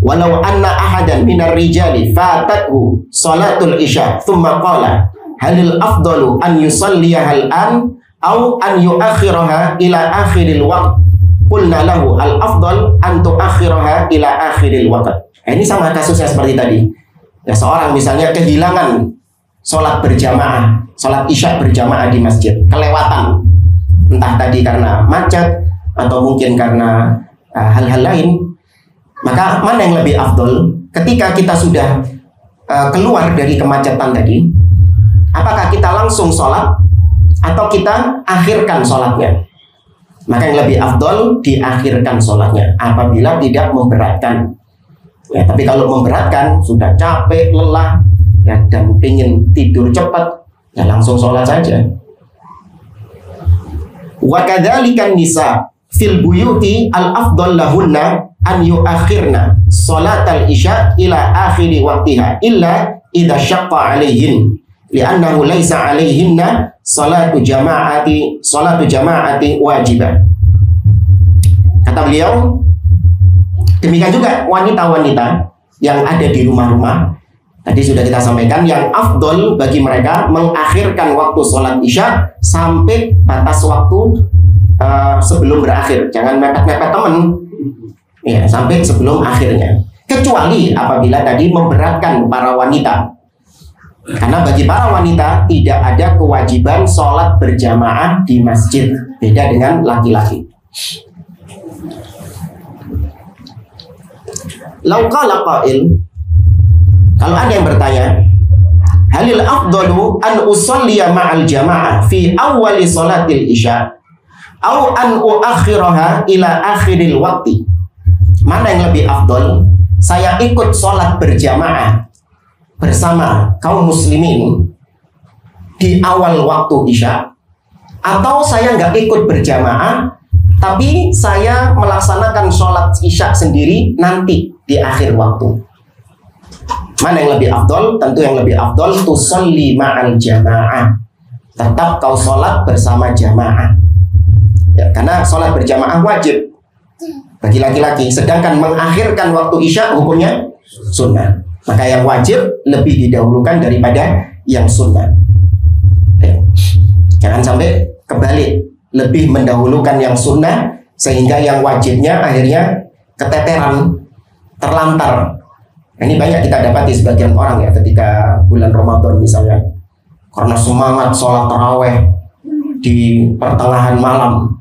Walau anna ahadan minar rijali fatathu sholatul isya thumma qala halil afdalu an yusalliyaha al-an au an yuakhiraha ila akhiril waqt, qulna lahu al afdal an tuakhiraha ila akhiril waqt. Ini sama kasusnya seperti tadi. Ya, seorang misalnya kehilangan sholat berjamaah, sholat isya berjamaah di masjid, kelewatan, entah tadi karena macet atau mungkin karena hal-hal lain. Maka mana yang lebih afdol ketika kita sudah keluar dari kemacetan tadi? Apakah kita langsung sholat atau kita akhirkan sholatnya? Maka yang lebih afdol diakhirkan sholatnya apabila tidak memberatkan. Ya, tapi kalau memberatkan, sudah capek, lelah, ya, dan ingin tidur cepat, ya langsung sholat saja. Wa kadzalika nisa fil buyuti al afdal lahunna an yuakhirna sholatal isya ila akhiri waqtiha illa idza syaqqa alaihin li'annahu laisa alaihinna salatu jama'ati wajibah. Kata beliau, demikian juga wanita-wanita yang ada di rumah-rumah. Tadi sudah kita sampaikan, yang afdol bagi mereka mengakhirkan waktu sholat isya sampai batas waktu sebelum berakhir. Jangan mepet-mepet temen. Ya, sampai sebelum akhirnya. Kecuali apabila tadi memberatkan para wanita. Karena bagi para wanita tidak ada kewajiban sholat berjamaah di masjid. Beda dengan laki-laki. Lau qala qail, kalau ada yang bertanya, halil afdalu an usalliya ma'al jamaah fi awwali salatil isya au an uakhiraha ila akhiril waqti. Mana yang lebih afdol? Saya ikut sholat berjamaah bersama kaum muslimin di awal waktu isya, atau saya nggak ikut berjamaah tapi saya melaksanakan sholat isya sendiri nanti di akhir waktu. Mana yang lebih afdol? Tentu yang lebih afdol tusolli ma'al jamaah. Tetap kau sholat bersama jamaah. Ya, karena sholat berjamaah wajib bagi laki-laki, sedangkan mengakhirkan waktu isya hukumnya sunnah. Maka yang wajib lebih didahulukan daripada yang sunnah. Ya. Jangan sampai kebalik, lebih mendahulukan yang sunnah sehingga yang wajibnya akhirnya keteteran, terlantar. Nah, ini banyak kita dapati sebagian orang ya ketika bulan Ramadan misalnya, karena semangat sholat taraweh di pertengahan malam,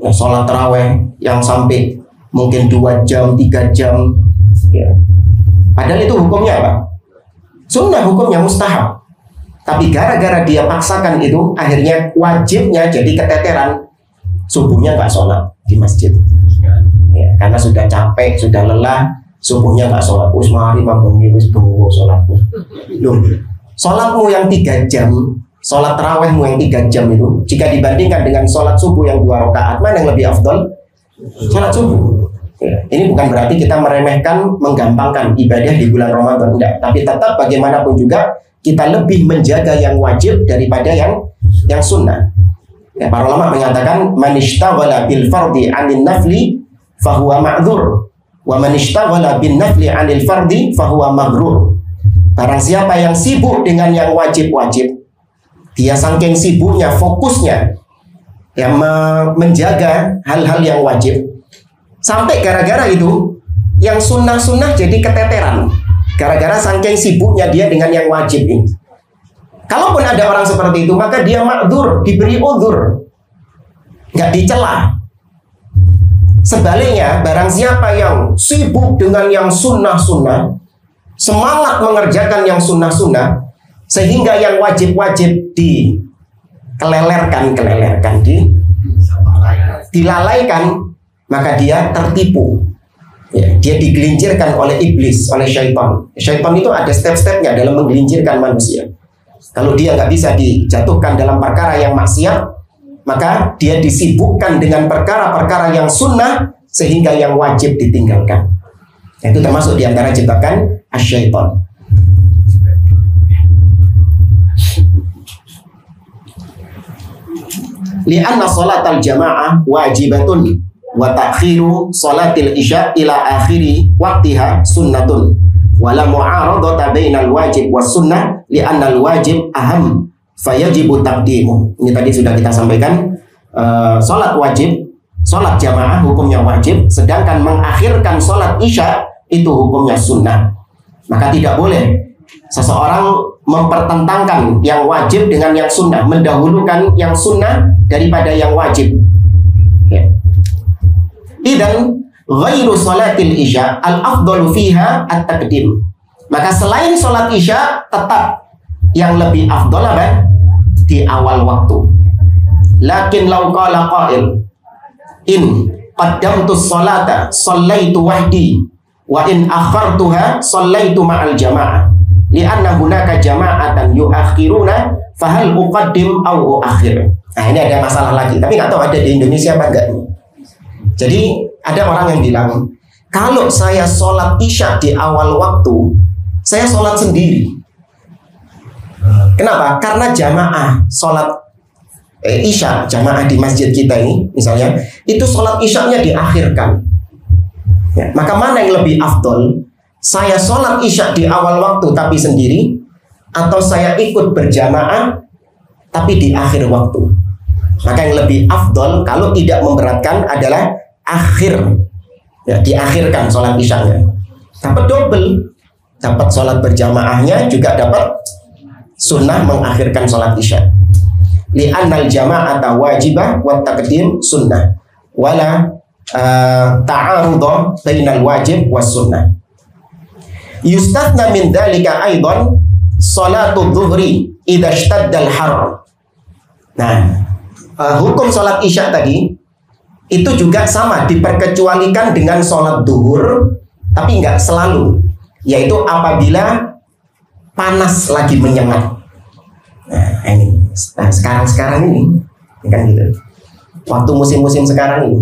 ya, sholat taraweh yang sampai mungkin 2 jam, 3 jam, ya. Padahal itu hukumnya apa? Sunnah, hukumnya mustahab. Tapi gara-gara dia paksakan itu, akhirnya wajibnya jadi keteteran. Subuhnya nggak sholat di masjid, ya, karena sudah capek, sudah lelah. Subuhnya nggak sholat. Us mari manggungi wis tunggu sholatmu. Loh, sholatmu yang 3 jam, sholat tarawehmu yang 3 jam itu, jika dibandingkan dengan sholat subuh yang 2 rakaat, mana yang lebih afdol? Sholat subuh. Ya, ini bukan berarti kita meremehkan, menggampangkan ibadah di bulan Ramadan, enggak. Tapi tetap bagaimanapun juga kita lebih menjaga yang wajib daripada yang sunnah. Ya, para ulama mengatakan man ishtaghala bil fardi 'anil nafli fahuwa ma'dzur wa man ishtaghala bin nafli 'anil fardi fahuwa maghrur. Barang siapa yang sibuk dengan yang wajib-wajib, dia saking sibuknya, fokusnya yang menjaga hal-hal yang wajib, sampai gara-gara itu yang sunnah-sunnah jadi keteteran. Gara-gara saking sibuknya dia dengan yang wajib ini. Kalaupun ada orang seperti itu, maka dia ma'dzur, diberi udzur, nggak dicela. Sebaliknya, barang siapa yang sibuk dengan yang sunnah-sunnah, semangat mengerjakan yang sunnah-sunnah, sehingga yang wajib-wajib dilalaikan, maka dia tertipu. Ya, dia digelincirkan oleh iblis, oleh syaitan. Syaitan itu ada step-stepnya dalam menggelincirkan manusia. Kalau dia nggak bisa dijatuhkan dalam perkara yang maksiat, maka dia disibukkan dengan perkara-perkara yang sunnah sehingga yang wajib ditinggalkan. Itu termasuk diantara jebakan asyaitan. Li'anna salatal jamaah wajibatun wa ta'khiru salatil isya ila akhiri waqtiha sunnatun wala mu'aradata bainal wajib was sunnah li'anna al wajib aham fayajibu taqdimu. Ini tadi sudah kita sampaikan, salat wajib, salat jamaah hukumnya wajib, sedangkan mengakhirkan salat isya itu hukumnya sunnah. Maka tidak boleh seseorang mempertentangkan yang wajib dengan yang sunnah, mendahulukan yang sunnah daripada yang wajib. Ya. Idan ghairu salatil isya al-afdalu fiha at-taqdim. Maka selain salat isya tetap yang lebih afdal apa? Di awal waktu. Lakin law qala qail in qaddamtu sholata shallaitu wahdi wa in akhartuha shallaitu ma'al jamaah li'anna hunaka jama'atan yuakhiruna fahal uqaddim aw uakhir. Nah, ini ada masalah lagi, tapi nggak tahu ada di Indonesia apa enggak. Jadi ada orang yang bilang, kalau saya sholat isya di awal waktu, saya sholat sendiri. Kenapa? Karena jamaah sholat isya, jamaah di masjid kita ini misalnya, itu sholat isyanya diakhirkan. Ya, maka mana yang lebih afdol? Saya sholat isya di awal waktu tapi sendiri, atau saya ikut berjamaah tapi di akhir waktu? Maka yang lebih afdol kalau tidak memberatkan adalah akhir Ya, diakhirkan sholat isyanya. Dapat double, dapat sholat berjamaahnya, juga dapat sunnah mengakhirkan sholat isya. Li'annal jama'ata wajibah wa taqdim sunnah wala ta'arudha bainal wajib was sunnah. Yustathna min dzalika aidan salatu dhuhri idza ishtaddal har. Nah, hukum sholat isya tadi itu juga sama, diperkecualikan dengan sholat duhur, tapi nggak selalu, yaitu apabila panas lagi menyengat. Nah, sekarang ini kan gitu, waktu musim-musim sekarang ini.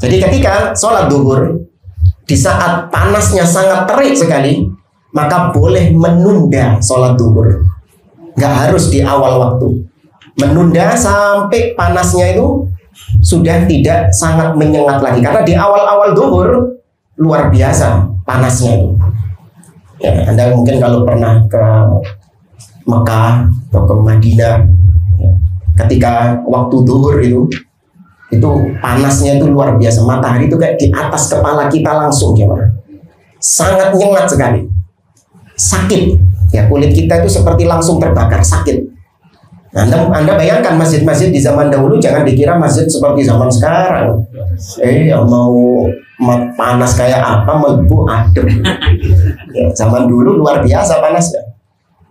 Jadi ketika sholat duhur di saat panasnya sangat terik sekali, maka boleh menunda sholat duhur, nggak harus di awal waktu. Menunda sampai panasnya itu sudah tidak sangat menyengat lagi, karena di awal-awal duhur luar biasa panasnya itu. Ya, Anda mungkin kalau pernah ke Mekah atau ke Madinah, ya, ketika waktu duhur itu panasnya itu luar biasa. Matahari itu kayak di atas kepala kita langsung, gimana? Sangat nyengat sekali, sakit. Ya, kulit kita itu seperti langsung terbakar, sakit. Anda bayangkan masjid-masjid di zaman dahulu, jangan dikira masjid seperti zaman sekarang. Mau panas kayak apa, melebu adem. Ya, zaman dulu luar biasa panasnya.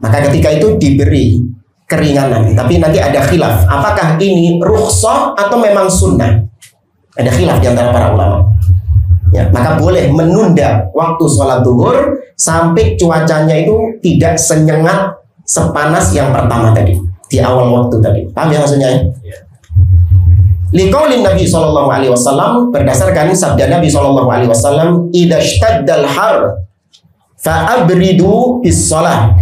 Maka ketika itu diberi keringanan, tapi nanti ada khilaf, apakah ini rukhsah atau memang sunnah? Ada khilaf di antara para ulama. Ya, maka boleh menunda waktu sholat duhur sampai cuacanya itu tidak senyengat sepanas yang pertama tadi, di awal waktu tadi. Paham ya maksudnya? Liqaulin Nabi sallallahu alaihi wasallam, berdasarkan sabda Nabi sallallahu alaihi wasallam, idza ishtaddal har fa abridu bis shalah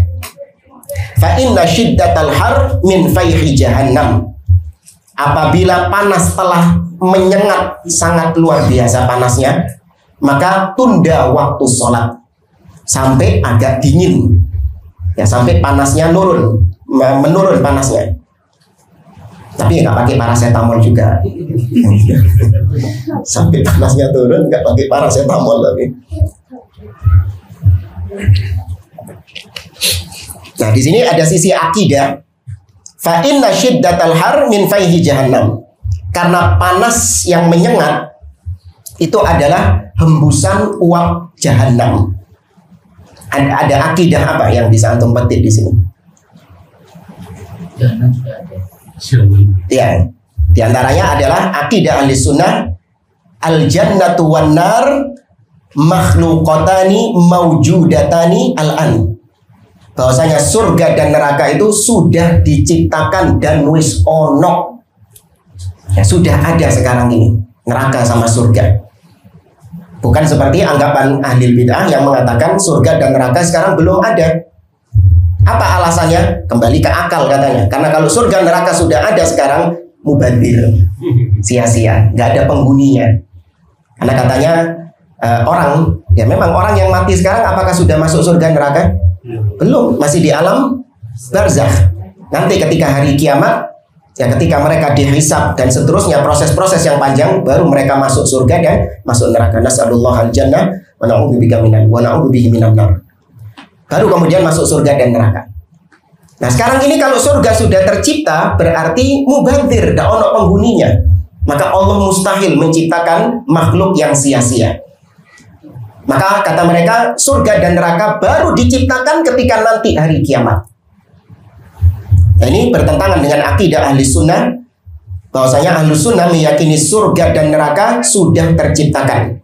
fa inna shiddatal har min fayhi jahannam. Apabila panas telah menyengat sangat luar biasa panasnya, maka tunda waktu sholat sampai agak dingin, ya, sampai panasnya menurun panasnya. Tapi nggak pakai paracetamol juga. Sampai panasnya turun nggak pakai paracetamol tapi. Nah, di sini ada sisi akidah. Fa inna shiddatal har min fayhi jahannam. Karena panas yang menyengat itu adalah hembusan uap jahanam. Ada akidah apa yang bisa antum petik di sini? Ya, di antaranya adalah akidah ahli sunnah al jannatu wan nar makhluqatani maujudatani al-an. Bahwasanya surga dan neraka itu sudah diciptakan dan wis ono. Ya, sudah ada sekarang ini neraka sama surga. Bukan seperti anggapan ahli bid'ah yang mengatakan surga dan neraka sekarang belum ada. Apa alasannya? Kembali ke akal katanya. Karena kalau surga neraka sudah ada sekarang, mubadzir, sia-sia, nggak ada penghuninya. Karena katanya orang, ya memang orang yang mati sekarang apakah sudah masuk surga neraka? Belum, masih di alam barzakh. Nanti ketika hari kiamat, ya ketika mereka dihisab dan seterusnya, proses-proses yang panjang, baru mereka masuk surga dan masuk neraka. Nas'alullah al-jannah wa na'udzubika minan nar. Baru kemudian masuk surga dan neraka. Nah, sekarang ini kalau surga sudah tercipta, berarti mubadzir, tidak ono penghuninya. Maka Allah mustahil menciptakan makhluk yang sia-sia. Maka kata mereka, surga dan neraka baru diciptakan ketika nanti hari kiamat. Nah, ini bertentangan dengan akidah ahli sunnah, bahwasanya ahli sunnah meyakini surga dan neraka sudah terciptakan.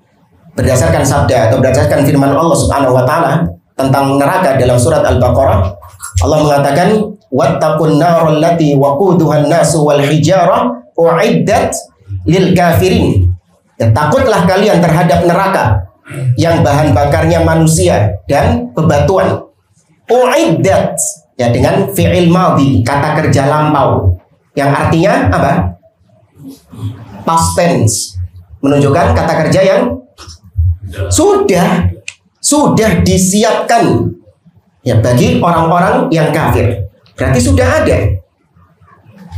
Berdasarkan sabda atau berdasarkan firman Allah Subhanahu wa taala tentang neraka dalam surat Al-Baqarah, Allah mengatakan, wattaqun narul lati waquduhan nasu wal hijarah uiddat lil kafirin. Ya, takutlah kalian terhadap neraka yang bahan bakarnya manusia dan bebatuan. Uiddat, ya, dengan fi'il madhi, kata kerja lampau, yang artinya apa? Past tense, menunjukkan kata kerja yang sudah disiapkan, ya, bagi orang-orang yang kafir. Berarti sudah ada.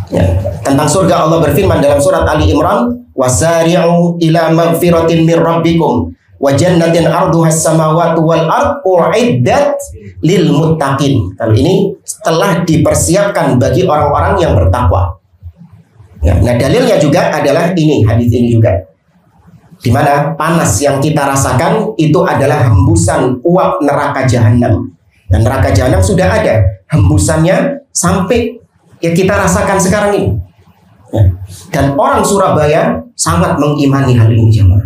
Ya, tentang surga Allah berfirman dalam surat Ali Imran, wasari'u ila magfiratin mir rabbikum wa jannatin arduhas samawati wal ard uiddat lil muttaqin. Kalau ini telah dipersiapkan bagi orang-orang yang bertakwa. Ya, nah dalilnya juga adalah ini, hadis ini juga, di mana panas yang kita rasakan itu adalah hembusan uap neraka jahanam. Dan neraka jahanam sudah ada hembusannya sampai ya kita rasakan sekarang ini. Ya. Dan orang Surabaya sangat mengimani hal ini, jemaah.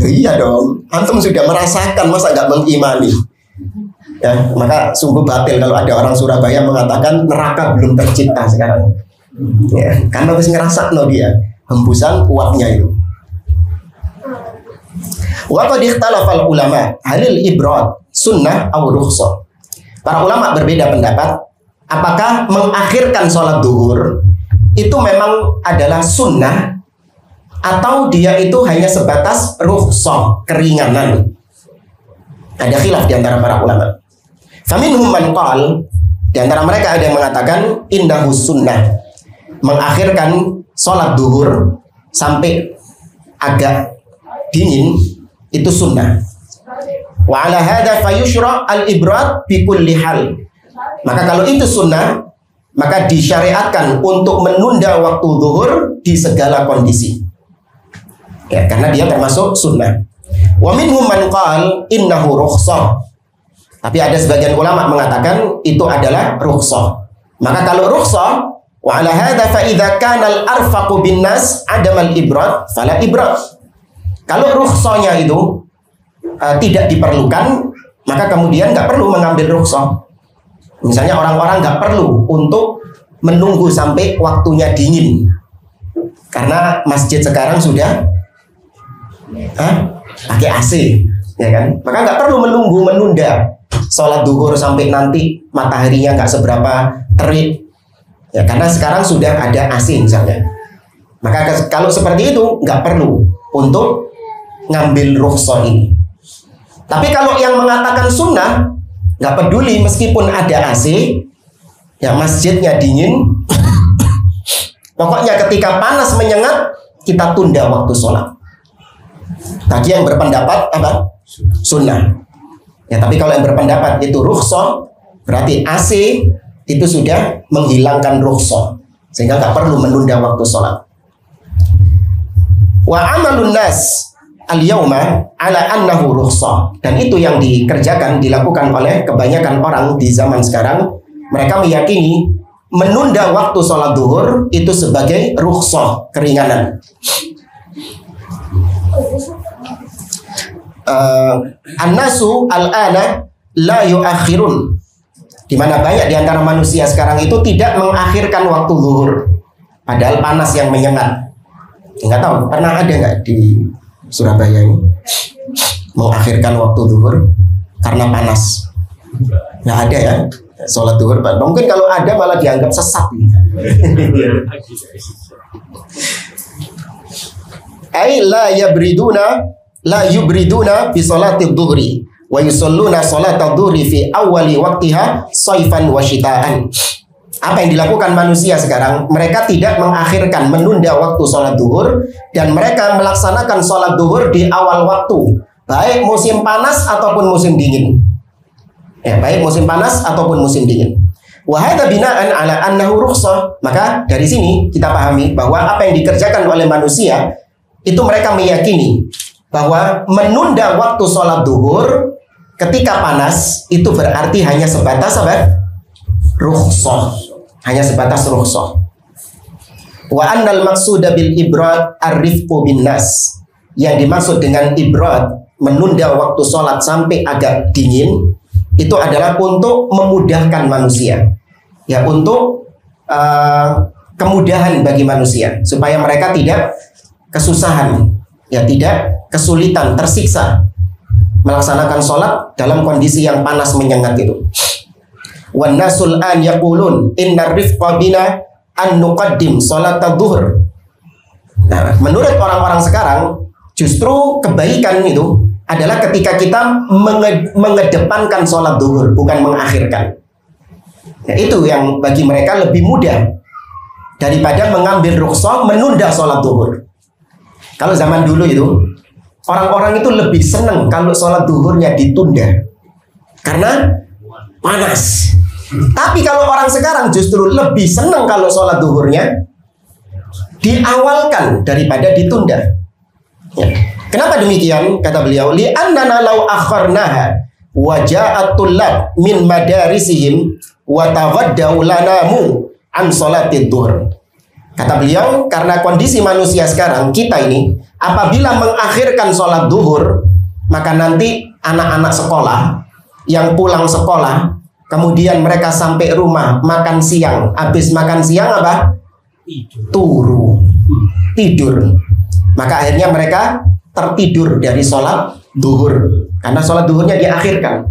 Iya dong, antum sudah merasakan, masa nggak mengimani? Ya, maka sungguh batil kalau ada orang Surabaya mengatakan neraka belum tercipta sekarang. Ya, karena harus ngerasa dia hembusan uapnya itu. Wa qad ikhtalafal ulama halil ibrat sunnah aw rukhsah. Para ulama berbeda pendapat apakah mengakhirkan sholat duhur itu memang adalah sunnah atau dia itu hanya sebatas rukhsah, keringanan. Ada khilaf di antara para ulama. Faminhum man qala, di antara mereka ada yang mengatakan indahu sunnah, mengakhirkan sholat duhur sampai agak dingin itu sunnah. Wa ala hadza fayushra al-ibrat bi kulli hal. Maka kalau itu sunnah, maka disyariatkan untuk menunda waktu zuhur di segala kondisi. Ya, karena dia termasuk sunnah. Wa minhum man qala innahu rukhsah. Tapi ada sebagian ulama mengatakan itu adalah rukhsah. Maka kalau rukhsah, wa ala hadza fa idza kana al-arfaqu bin nas adam al-ibrat fala ibrat. Kalau rukhsahnya itu tidak diperlukan, maka kemudian nggak perlu mengambil rukhsah. Misalnya orang-orang nggak perlu untuk menunggu sampai waktunya dingin, karena masjid sekarang sudah pakai AC, ya kan? Maka nggak perlu menunda sholat duhur sampai nanti mataharinya nggak seberapa terik, ya karena sekarang sudah ada AC misalnya. Maka kalau seperti itu nggak perlu untuk ngambil rukhsah ini. Tapi kalau yang mengatakan sunnah, nggak peduli meskipun ada AC, ya masjidnya dingin, pokoknya ketika panas menyengat kita tunda waktu sholat. Bagi yang berpendapat apa? Sunnah. Ya, tapi kalau yang berpendapat itu rukhsah, berarti AC itu sudah menghilangkan rukhsah, sehingga nggak perlu menunda waktu sholat. Wa amalun nas al-yawma ala annahu rukhsah, dan itu yang dilakukan oleh kebanyakan orang di zaman sekarang. Mereka meyakini menunda waktu sholat duhur itu sebagai rukhsah, keringanan. An-nasu al-ana la yuakhirun, di mana banyak di antara manusia sekarang itu tidak mengakhirkan waktu duhur padahal panas yang menyengat. Nggak tahu pernah ada nggak di Surabaya ini mengakhirkan waktu duhur karena panas? Nggak ada ya, sholat duhur. Mungkin kalau ada malah dianggap sesat. Ai la yubriduna fi sholati dhuhri wa yusalluna sholata dhuhri fi awwali waqtiha saifan wa shitaan. Apa yang dilakukan manusia sekarang? Mereka tidak mengakhirkan, menunda waktu sholat duhur, dan mereka melaksanakan sholat duhur di awal waktu, baik musim panas ataupun musim dingin. Ya, baik musim panas ataupun musim dingin. Wa hadza bina'an ala annahu rukhsah. Maka dari sini kita pahami bahwa apa yang dikerjakan oleh manusia itu mereka meyakini bahwa menunda waktu sholat duhur ketika panas itu berarti hanya sebatas apa? Rukhsah, hanya sebatas rukhsah. Wa annal maqsuda bil ibrad ar-rifqu bin nas. Yang dimaksud dengan ibrad, menunda waktu sholat sampai agak dingin, itu adalah untuk memudahkan manusia, ya, untuk kemudahan bagi manusia supaya mereka tidak kesusahan, ya, tidak kesulitan, tersiksa melaksanakan sholat dalam kondisi yang panas menyengat itu. Wan nasul an yaqulun innar rifqa bina an nuqaddim sholat adzuhur. Nah, menurut orang-orang sekarang justru kebaikan itu adalah ketika kita mengedepankan sholat duhur, bukan mengakhirkan. Ya, itu yang bagi mereka lebih mudah daripada mengambil rukhsah menunda sholat duhur. Kalau zaman dulu itu orang-orang itu lebih senang kalau sholat duhurnya ditunda karena panas. Tapi kalau orang sekarang justru lebih senang kalau sholat duhurnya diawalkan daripada ditunda. Ya. Kenapa demikian? Kata beliau, li'annana law akharnaha wa ja'at tullab min madarisihim wa tawaddau lanamu an sholatid duhur. Kata beliau, karena kondisi manusia sekarang, kita ini apabila mengakhirkan sholat duhur, maka nanti anak-anak sekolah yang pulang sekolah, kemudian mereka sampai rumah makan siang, habis makan siang apa? Tidur. Maka akhirnya mereka tertidur dari sholat duhur karena sholat duhurnya diakhirkan.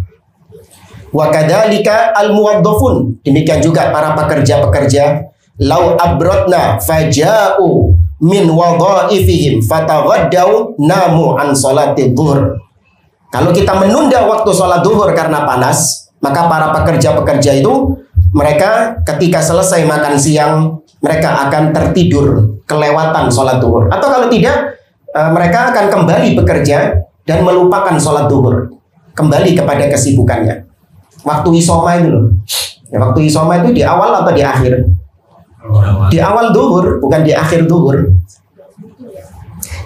Wa kadzalika al-muwaddafun, demikian juga para pekerja-pekerja, lau abrodna faja'u min wadhaifihim fatawaddau namu an sholati duhur. Kalau kita menunda waktu sholat duhur karena panas, maka para pekerja-pekerja itu mereka ketika selesai makan siang mereka akan tertidur kelewatan sholat duhur. Atau kalau tidak, mereka akan kembali bekerja dan melupakan sholat duhur, kembali kepada kesibukannya. Waktu isoma itu loh. Ya, waktu isoma itu di awal atau di akhir? Di awal duhur, bukan di akhir duhur.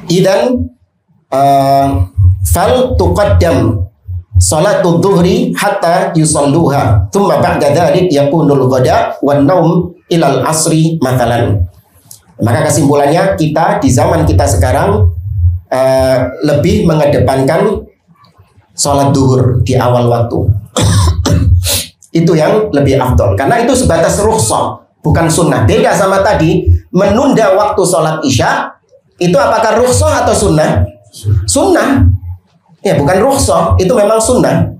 Idan fal tuqaddam sholatud duhri hatta yusalluha thumma ba'da dzalik yakunul ghada wan naum ilal asri mathalan. Maka kesimpulannya, kita di zaman kita sekarang lebih mengedepankan sholat duhur di awal waktu. Itu yang lebih afdol, karena itu sebatas rukhsah, bukan sunnah. Beda sama tadi menunda waktu sholat isya, itu apakah rukhsah atau sunnah? Sunnah. Ya, bukan rukhsah, itu memang sunnah.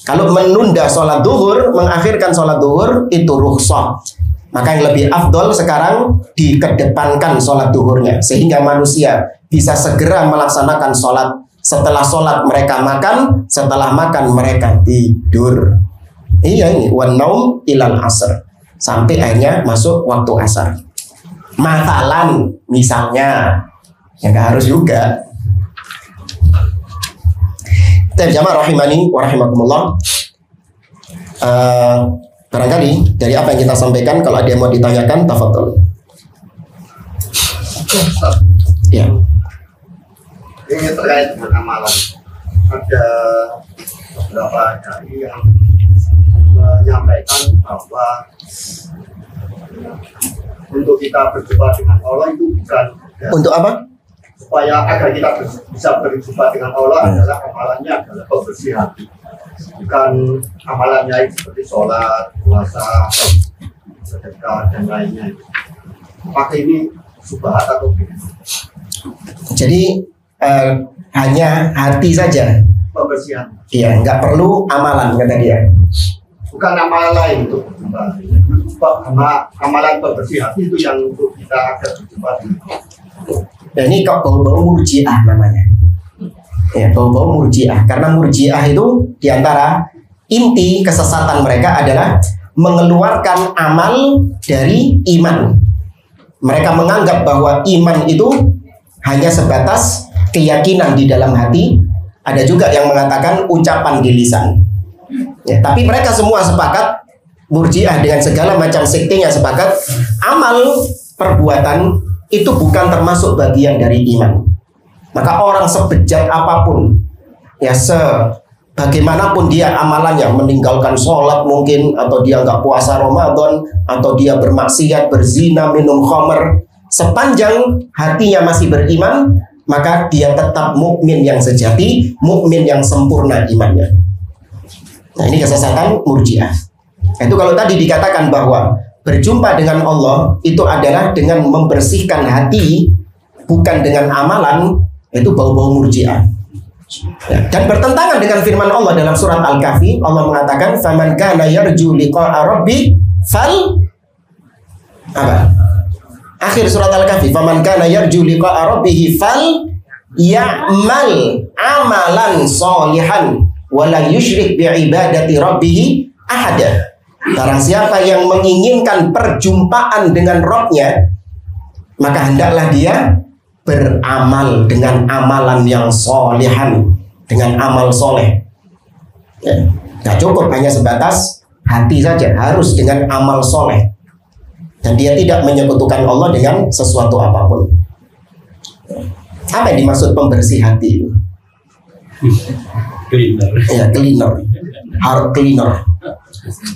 Kalau menunda sholat duhur, mengakhirkan sholat duhur, itu rukhsah. Maka yang lebih afdol sekarang dikedepankan sholat duhurnya, sehingga manusia bisa segera melaksanakan sholat. Setelah sholat mereka makan, setelah makan mereka tidur. Iya, ini wan naum ilal asr, sampai akhirnya masuk waktu asar. Matalan misalnya, ya nggak harus juga. Jamaah rahimani wa rahimakumullah. Barangkali dari apa yang kita sampaikan, kalau ada yang mau ditanyakan, tafadhol. Ya. Ini terkait dengan amalan. Ada beberapa dari yang menyampaikan bahwa untuk kita berjumpa dengan Allah itu bukan untuk apa? Supaya agar kita bisa berjumpa dengan Allah adalah amalannya adalah kebersihan, bukan amalannya seperti sholat, puasa, sedekah dan lainnya. Apakah ini subhat atau tidak? Jadi hanya hati saja Pembersihan. Iya, nggak perlu amalan kata dia. Bukan amalan lain untuk berjumpa. Amalan pembersihan itu yang untuk kita agar berjumpa dengan Allah. Nah, ini kok bau-bau murjiah namanya. Ya, bau-bau murjiah. Karena murjiah itu diantara inti kesesatan mereka adalah mengeluarkan amal dari iman. Mereka menganggap bahwa iman itu hanya sebatas keyakinan di dalam hati. Ada juga yang mengatakan ucapan di lisan. Ya, tapi mereka semua sepakat, murjiah dengan segala macam sektenya sepakat, amal perbuatan itu bukan termasuk bagian dari iman. Maka orang sebejat apapun, ya sebagaimanapun dia amalannya, meninggalkan sholat mungkin, atau dia nggak puasa Ramadan, atau dia bermaksiat, berzina, minum khamr, sepanjang hatinya masih beriman, maka dia tetap mukmin yang sejati, mukmin yang sempurna imannya. Nah, ini kesesatan murjiah. Itu kalau tadi dikatakan bahwa berjumpa dengan Allah itu adalah dengan membersihkan hati, bukan dengan amalan, itu bau-bau murjiah. Ya, dan bertentangan dengan firman Allah dalam surat Al-Kahfi. Allah mengatakan, "Faman kana yarju liqa'a rabbi fal" apa? Akhir surat Al-Kahfi, "Faman kana yarju liqa'a rabbih fal ya'mal amalan sholihan wa la yusyrik bi ibadati rabbih ahada." Barang siapa yang menginginkan perjumpaan dengan Rabb-nya, maka hendaklah dia beramal dengan amalan yang solehan, dengan amal soleh. Ya, nggak cukup hanya sebatas hati saja, harus dengan amal soleh. Dan dia tidak menyekutukan Allah dengan sesuatu apapun. Apa yang dimaksud pembersih hati itu? Cleaner. Ya, cleaner, heart cleaner,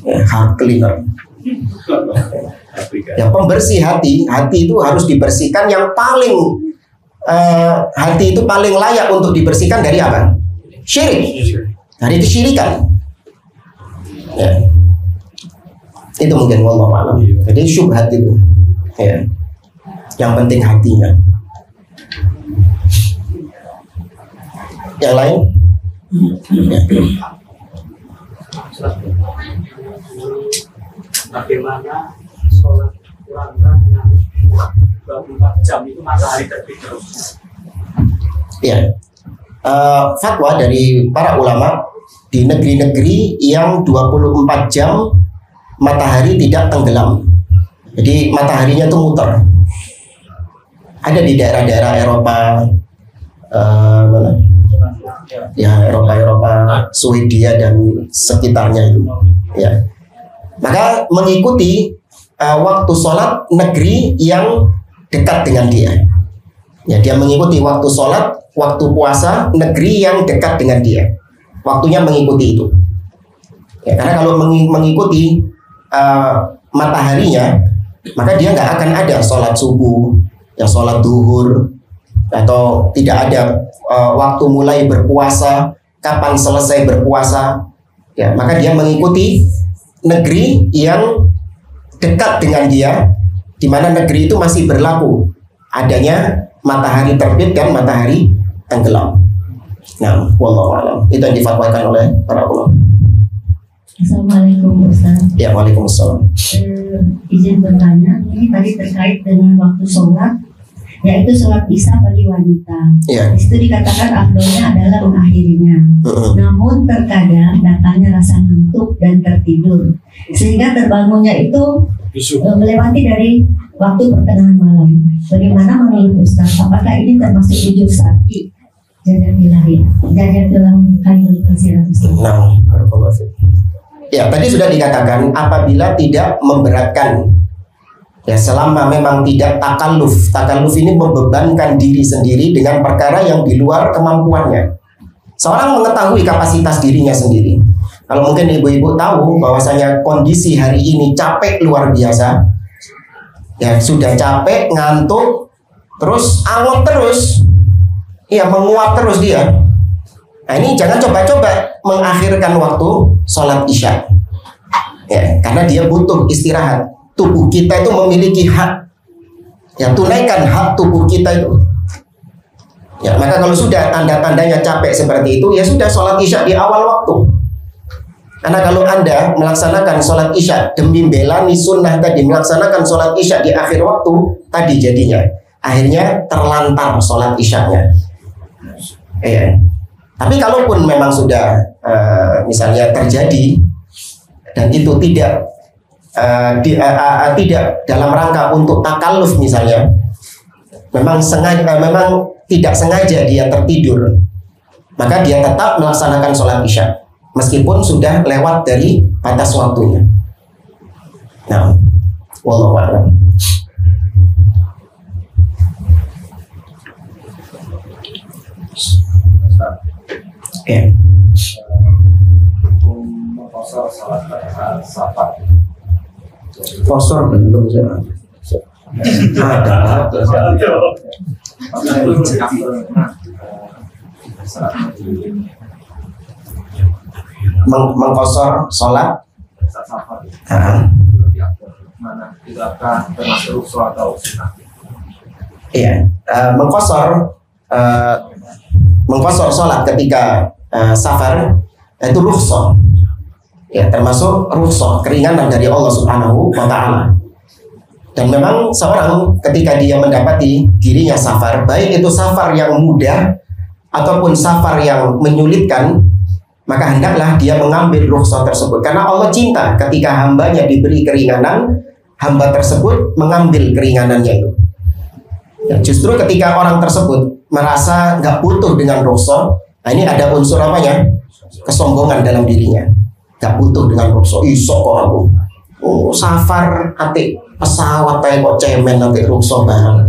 ya, heart cleaner. Ya, pembersih hati, hati itu harus dibersihkan. Yang paling hati itu paling layak untuk dibersihkan dari apa? Syirik, dari kesyirikan. Ya. Itu mungkin wallahu a'lam. Jadi syubhat itu, ya. Yang penting hatinya. Yang lain? Ya. Bagaimana sholat Quran yang 24 jam itu matahari terbit terus? Ya. Fatwa dari para ulama di negeri-negeri yang 24 jam matahari tidak tenggelam. Jadi mataharinya itu muter. Ada di daerah-daerah Eropa, mana? Ya, Eropa, Swedia dan sekitarnya itu. Ya. Maka mengikuti waktu sholat negeri yang dekat dengan dia. Ya, dia mengikuti waktu sholat, waktu puasa negeri yang dekat dengan dia. Waktunya mengikuti itu. Ya, karena kalau mengikuti mataharinya, maka dia nggak akan ada sholat subuh, ya sholat duhur, atau tidak ada waktu mulai berpuasa, kapan selesai berpuasa. Ya, maka dia mengikuti negeri yang dekat dengan dia, di mana negeri itu masih berlaku adanya matahari terbit dan matahari tenggelam. Nah, wallahu a'lam. Itu yang difatwakan oleh para ulama. Assalamualaikum Ustaz. Ya, waalaikumsalam. Izin bertanya, ini tadi terkait dengan waktu sholat, yaitu sholat isya bagi wanita. Ya. Di situ dikatakan afdolnya adalah mengakhirinya. Namun terkadang datangnya rasa ngantuk dan tertidur, sehingga terbangunnya itu melewati dari waktu pertengahan malam. Bagaimana menurut Ustaz? Apakah ini termasuk ujub sakit? Jadilah kayu kasihan Ustaz. Nah, barakallahu fiik. Ya, tadi sudah dikatakan apabila tidak memberatkan, ya selama memang tidak takalluf. Takalluf ini membebankan diri sendiri dengan perkara yang di luar kemampuannya. Seorang mengetahui kapasitas dirinya sendiri. Kalau mungkin ibu-ibu tahu bahwasanya kondisi hari ini capek luar biasa, ya sudah capek, ngantuk, terus angot terus, ya menguap terus dia. Nah, ini jangan coba-coba mengakhirkan waktu sholat isya, ya, karena dia butuh istirahat. Tubuh kita itu memiliki hak, ya tunaikan hak tubuh kita itu. Ya, maka kalau sudah tanda-tandanya capek seperti itu, ya sudah sholat isya di awal waktu. Karena kalau Anda melaksanakan sholat isya demi belani sunnah tadi, melaksanakan sholat isya di akhir waktu tadi, jadinya akhirnya terlantar sholat isyanya. Ya. Tapi kalaupun memang sudah misalnya terjadi dan itu tidak tidak dalam rangka untuk takalluf misalnya, memang tidak sengaja dia tertidur, maka dia tetap melaksanakan sholat isya meskipun sudah lewat dari batas waktunya. Nah, wallahu a'lam. Ya. Mengkosor salat safar. Kosor belum ada. Mengkosor sholat Safar. Mana tidaklah termasuk rukhsah atau sunnah? Iya, mengkosor sholat ketika safar itu rukhsah, ya termasuk rukhsah, keringanan dari Allah Subhanahu wa Ta'ala. Dan memang seorang ketika dia mendapati dirinya safar, baik itu safar yang mudah ataupun safar yang menyulitkan, maka hendaklah dia mengambil rukhsah tersebut. Karena Allah cinta ketika hambanya diberi keringanan, hamba tersebut mengambil keringanannya itu. Ya, justru ketika orang tersebut merasa nggak butuh dengan rukhsah, nah ini ada unsur apanya? Kesombongan dalam dirinya. Nggak butuh dengan rukhsah. Iso kok aku. Oh, safar ate pesawat kayak kok cemen nanti rukhsah barang.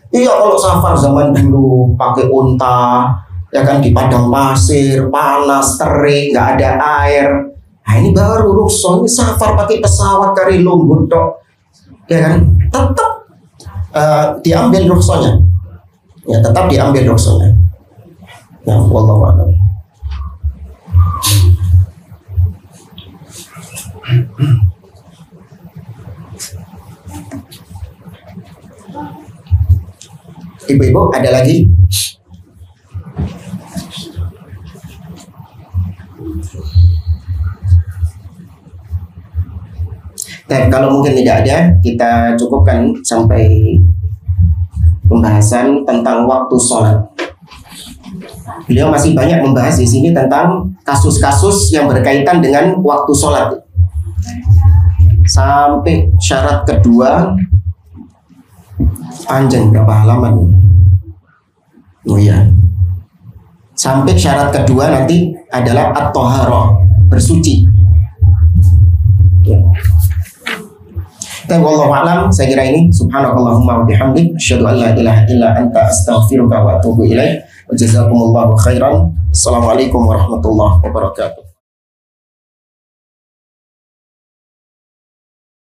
Iya, kalau safar zaman dulu pakai unta, ya kan, di padang pasir, panas, terik, nggak ada air. Nah ini baru rukhsah. Ini safar pakai pesawat kari lumbut dok, ya kan, tetap diambil rukhsahnya. Ya, tetap diambil rukhsahnya. Ya, wallahu a'lam. Ibu-ibu ada lagi? Dan kalau mungkin tidak ada, kita cukupkan sampai pembahasan tentang waktu sholat. Beliau masih banyak membahas di sini tentang kasus-kasus yang berkaitan dengan waktu sholat. Sampai syarat kedua, panjang berapa halaman ini? Oh iya. Sampai syarat kedua nanti adalah at-thaharah, bersuci. Ya. Dan wallahu a'lam, saya kira ini. Subhanakallahumma wa bihamdik, asyhadu an la ilaha illa anta, astaghfiruka wa atubu ilaik. Wa jazakumullahu khairan. Assalamualaikum warahmatullahi wabarakatuh.